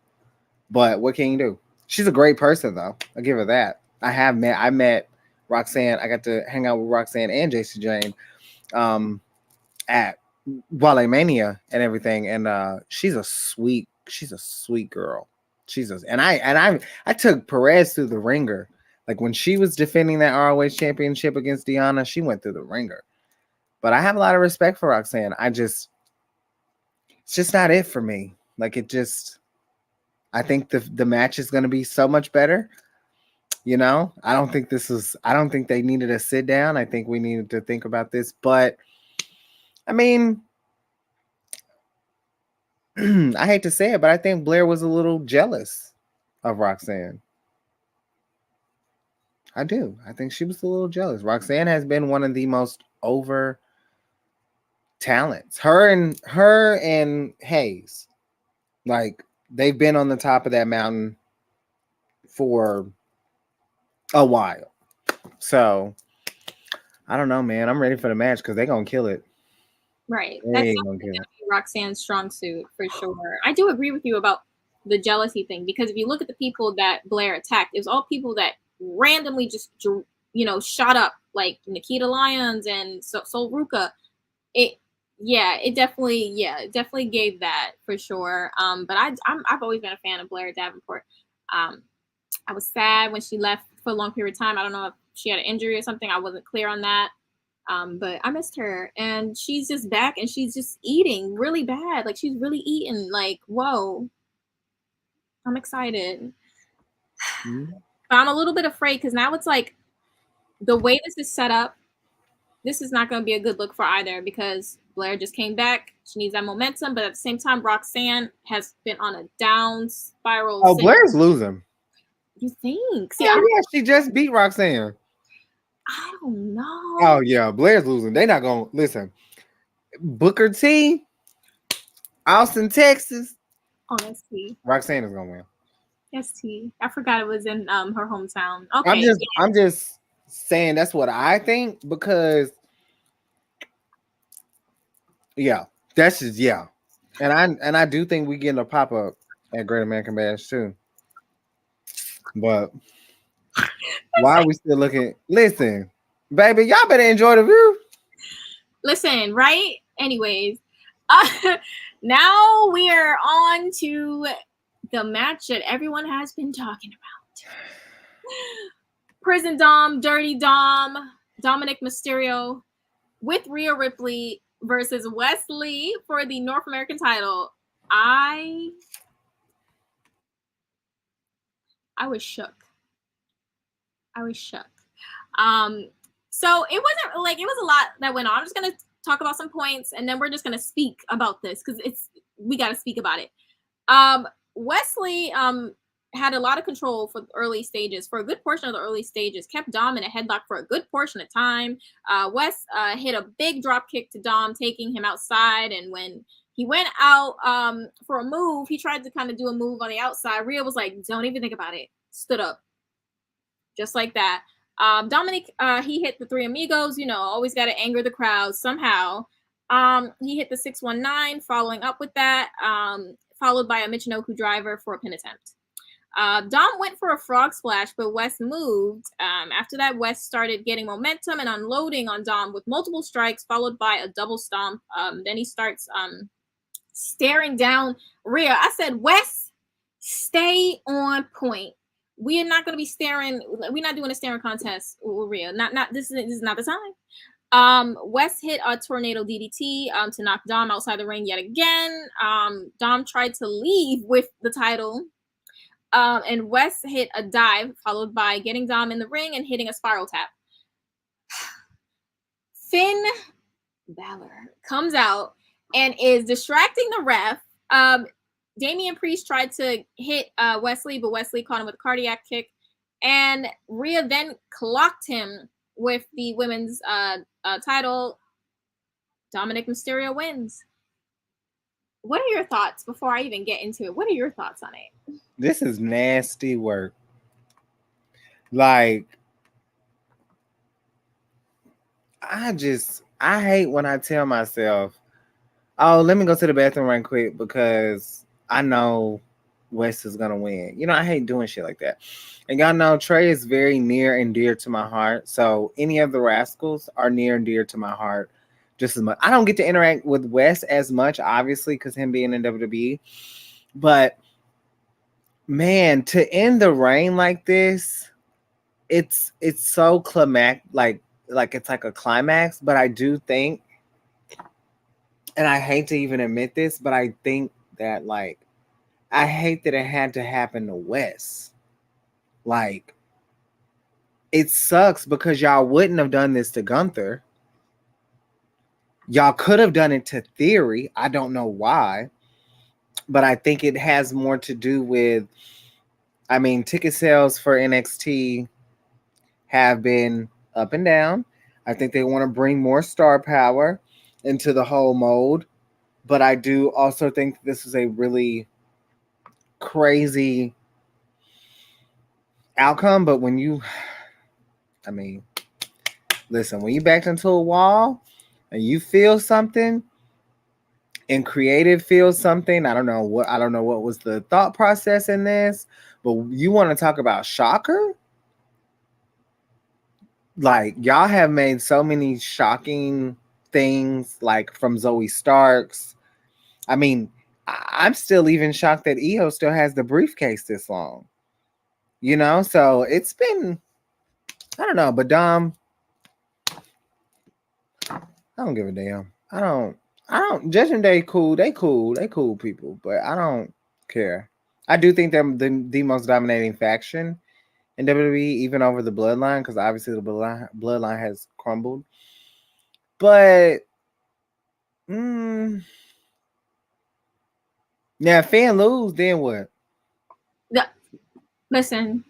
But what can you do? She's a great person, though. I'll give her that. I met Roxanne. I got to hang out with Roxanne and JC Jane at Wale Mania and everything. And she's a sweet girl. I took Perez through the ringer. Like when she was defending that ROH championship against Deonna, she went through the ringer. But I have a lot of respect for Roxanne. It's just not it for me. Like I think the match is going to be so much better. You know, I don't think they needed to sit down. I think we needed to think about this. But I mean, I hate to say it, but I think Blair was a little jealous of Roxanne. I do. I think she was a little jealous. Roxanne has been one of the most over talents. Her and Hayes, like they've been on the top of that mountain for a while. So I don't know, man. I'm ready for the match because they're gonna kill it. Right. That's definitely going to be Roxanne's strong suit for sure. I do agree with you about the jealousy thing because if you look at the people that Blair attacked, it was all people that randomly just, shot up like Nikita Lyons and Sol Ruka. It definitely gave that for sure. But I've always been a fan of Blair Davenport. I was sad when she left for a long period of time. I don't know if she had an injury or something. I wasn't clear on that. But I missed her, and she's just back, and she's just eating really bad. Like she's really eating. Like whoa, I'm excited. Mm-hmm. But I'm a little bit afraid because now it's like the way this is set up. This is not going to be a good look for either because Blair just came back. She needs that momentum, but at the same time, Roxanne has been on a down spiral. Oh, Blair's losing. You think? See, yeah, she just beat Roxanne. I don't know. Oh yeah, Blair's losing. They're not gonna listen. Booker T, Austin, Texas. Oh, that's T. Roxanne is gonna win. That's T. I forgot it was in her hometown. Okay, I'm just saying that's what I think because that's just and I do think we getting a pop up at Great American Bash too. But why are we still looking? Listen, baby, y'all better enjoy the view. Listen, right? Anyways, now we are on to the match that everyone has been talking about. Prison Dom, Dirty Dom, Dominic Mysterio with Rhea Ripley versus Wesley for the North American title. I was shook. So it wasn't like it was a lot that went on. I'm just gonna talk about some points and then we're just gonna speak about this because we gotta speak about it. Wesley had a lot of control for the early stages, for a good portion of the early stages, kept Dom in a headlock for a good portion of time. Wes hit a big drop kick to Dom, taking him outside, and when he went out for a move, he tried to kind of do a move on the outside. Rhea was like, don't even think about it. Stood up. Just like that. Dominic, he hit the Three Amigos, always got to anger the crowd somehow. He hit the 619, following up with that, followed by a Michinoku driver for a pin attempt. Dom went for a frog splash, but Wes moved. After that, Wes started getting momentum and unloading on Dom with multiple strikes, followed by a double stomp. Then he starts staring down Rhea. I said, Wes, stay on point. We are not going to be staring. We're not doing a staring contest with Rhea. This is not the time. Wes hit a tornado DDT to knock Dom outside the ring yet again. Dom tried to leave with the title. And Wes hit a dive, followed by getting Dom in the ring and hitting a spiral tap. Finn Balor comes out and is distracting the ref. Damian Priest tried to hit Wesley, but Wesley caught him with a cardiac kick. And Rhea then clocked him with the women's title. Dominic Mysterio wins. What are your thoughts before I even get into it? What are your thoughts on it? This is nasty work. Like, I hate when I tell myself, oh, let me go to the bathroom right quick because I know West is going to win. I hate doing shit like that. And y'all know Trey is very near and dear to my heart. So any of the Rascals are near and dear to my heart just as much. I don't get to interact with Wes as much, obviously, because him being in WWE. But man, to end the reign like this, it's so climactic, like it's like a climax. But I do think, and I hate to even admit this, but I think that I hate that it had to happen to Wes. Like, it sucks because y'all wouldn't have done this to Gunther. Y'all could have done it to Theory. I don't know why, but I think it has more to do with, I mean, ticket sales for NXT have been up and down. I think they want to bring more star power into the whole mode, but I do also think this is a really crazy outcome. But when you, I mean, listen, when you backed into a wall and you feel something and creative feels something, I don't know what was the thought process in this, but you want to talk about shocker? Like, y'all have made so many shocking things, like from Zoe Starks. I mean, I'm still even shocked that Io still has the briefcase this long. You know, so it's been, I don't know, but Dom, I don't give a damn. I don't Judgment Day cool, they cool people, but I don't care. I do think they're the most dominating faction in WWE, even over the Bloodline, because obviously the Bloodline has crumbled. But now if Finn lose, then what? Listen,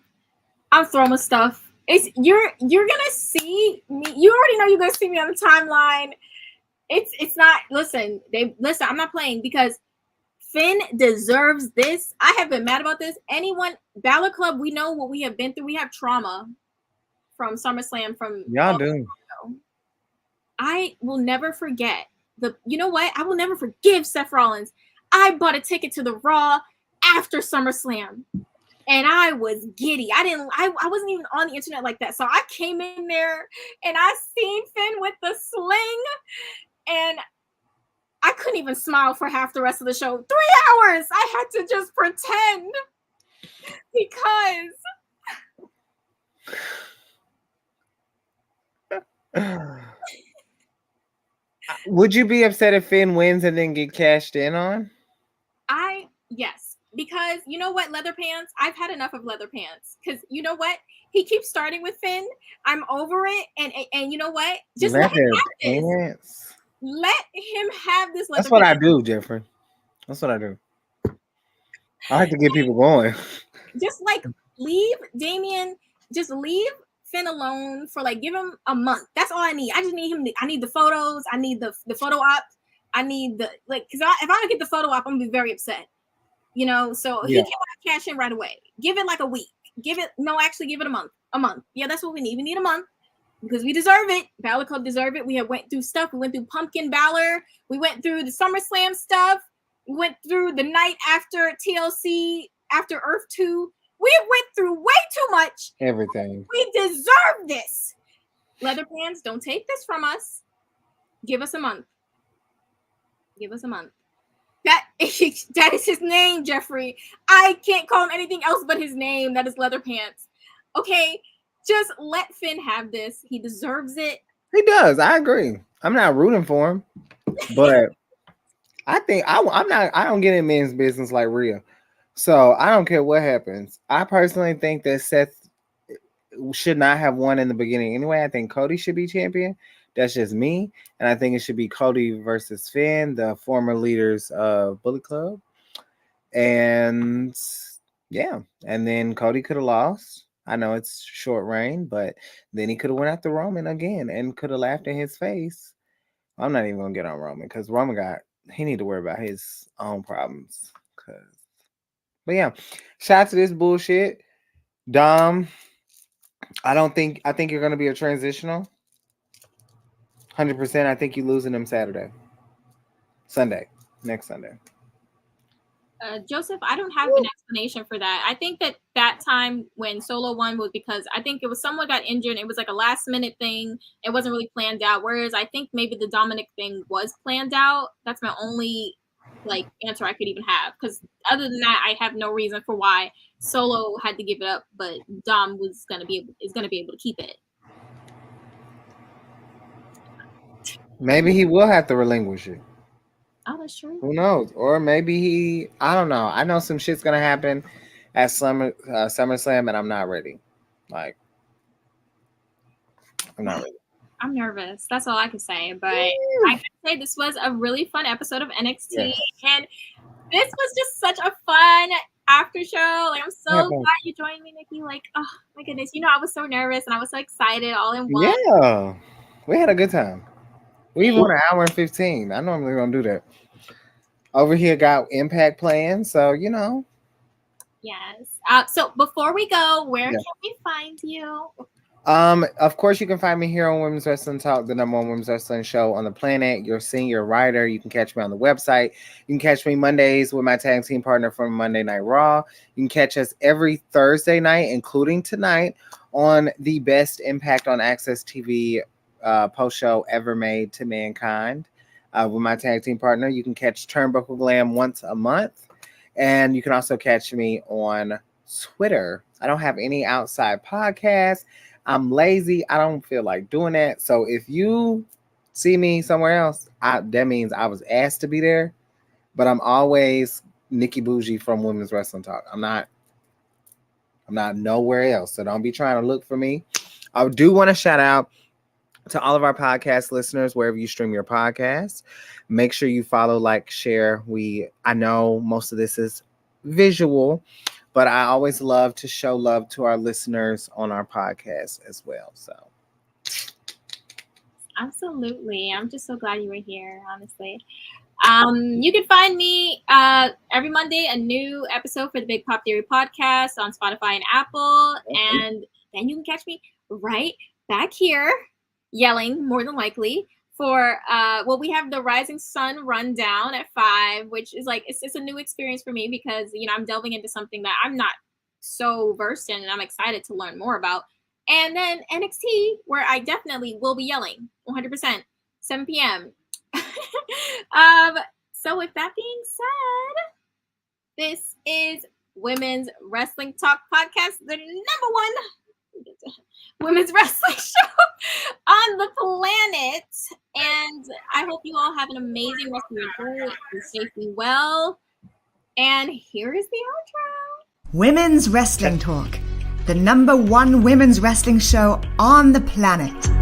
I'm throwing my stuff. You're gonna see me. You already know you're gonna see me on the timeline. It's not. Listen, I'm not playing because Finn deserves this. I have been mad about this. Anyone, Balor Club, we know what we have been through. We have trauma from SummerSlam. From Y'all do. I will never forget you know what? I will never forgive Seth Rollins. I bought a ticket to the Raw after SummerSlam. And I was giddy. I wasn't even on the internet like that. So I came in there and I seen Finn with the sling. And I couldn't even smile for half the rest of the show. 3 hours! I had to just pretend. Because would you be upset if Finn wins and then get cashed in on? Yes. Because you know what, leather pants? I've had enough of leather pants. Because you know what? He keeps starting with Finn. I'm over it. And you know what? Just let him have this. Let him have this leather That's what pants. I do, Jeffrey. That's what I do. I like to get people going. Just like leave Damian, just leave Finn alone for like, give him a month. That's all I need. I just need him. I need the photos. I need the photo op. I need the, like, because if I don't get the photo op, I'm going to be very upset. You know, so he cannot cash in right away. Give it like a week. Give it a month. A month. Yeah, that's what we need. We need a month because we deserve it. Balor Club deserve it. We have went through stuff. We went through Pumpkin Balor. We went through the SummerSlam stuff. We went through the night after TLC, after Earth 2. We went through way too much. Everything. We deserve this. Leather pants, don't take this from us. Give us a month. Give us a month. That is his name, Jeffrey. I can't call him anything else but his name. That is Leather Pants. Okay, just let Finn have this. He deserves it. He does. I agree. I'm not rooting for him, but I think I don't get in men's business like Rhea. So I don't care what happens. I personally think that Seth should not have won in the beginning anyway. I think Cody should be champion. That's just me. And I think it should be Cody versus Finn, the former leaders of Bullet Club. And yeah, and then Cody could have lost. I know it's short reign, but then he could have went after Roman again and could have laughed in his face. I'm not even going to get on Roman because Roman he need to worry about his own problems. But yeah, shout out to this bullshit. Dom, I think you're going to be a transitional. 100%. I think you're losing them next Sunday. Joseph, I don't have an explanation for that. I think that time when Solo won was because I think it was someone got injured. It was like a last minute thing. It wasn't really planned out. Whereas I think maybe the Dominic thing was planned out. That's my only like answer I could even have. Because other than that, I have no reason for why Solo had to give it up, but Dom is gonna be able to keep it. Maybe he will have to relinquish it. Oh, that's true. Who knows? Or maybe I don't know. I know some shit's gonna happen at SummerSlam, and I'm not ready. Like, I'm not ready. I'm nervous. That's all I can say. But I can say this was a really fun episode of NXT. Yes. And this was just such a fun after show. Like, I'm so glad you joined me, Nikki. Like, oh my goodness. You know, I was so nervous and I was so excited all in one. Yeah. We had a good time. We even went an hour and 15. I normally don't do that. Over here got Impact playing, so you know. Yes. So before we go, where can we find you? Of course, you can find me here on Women's Wrestling Talk, the #1 women's wrestling show on the planet. Your senior writer. You can catch me on the website. You can catch me Mondays with my tag team partner from Monday Night Raw. You can catch us every Thursday night, including tonight, on the best Impact on Access TV post show ever made to mankind. With my tag team partner, you can catch Turnbuckle Glam once a month, and you can also catch me on Twitter. I don't have any outside podcasts. I'm lazy. I don't feel like doing that. So if you see me somewhere else, that means I was asked to be there. But I'm always Nikki Bougie from Women's Wrestling Talk. I'm not nowhere else. So don't be trying to look for me. I do want to shout out to all of our podcast listeners, wherever you stream your podcasts. Make sure you follow, like, share. I know most of this is visual, but I always love to show love to our listeners on our podcast as well. So, absolutely, I'm just so glad you were here. Honestly, you can find me every Monday, a new episode for the Big Pop Theory podcast on Spotify and Apple, and then you can catch me right back here, yelling more than likely for we have the Rising Sun rundown at 5, which is like it's a new experience for me because I'm delving into something that I'm not so versed in, and I'm excited to learn more about. And then NXT, where I definitely will be yelling 100%, 7 p.m. So with that being said, this is Women's Wrestling Talk Podcast, the #1 women's wrestling show on the planet. And I hope you all have an amazing rest of your day and safely well. And here is the outro. Women's Wrestling Talk, the #1 women's wrestling show on the planet.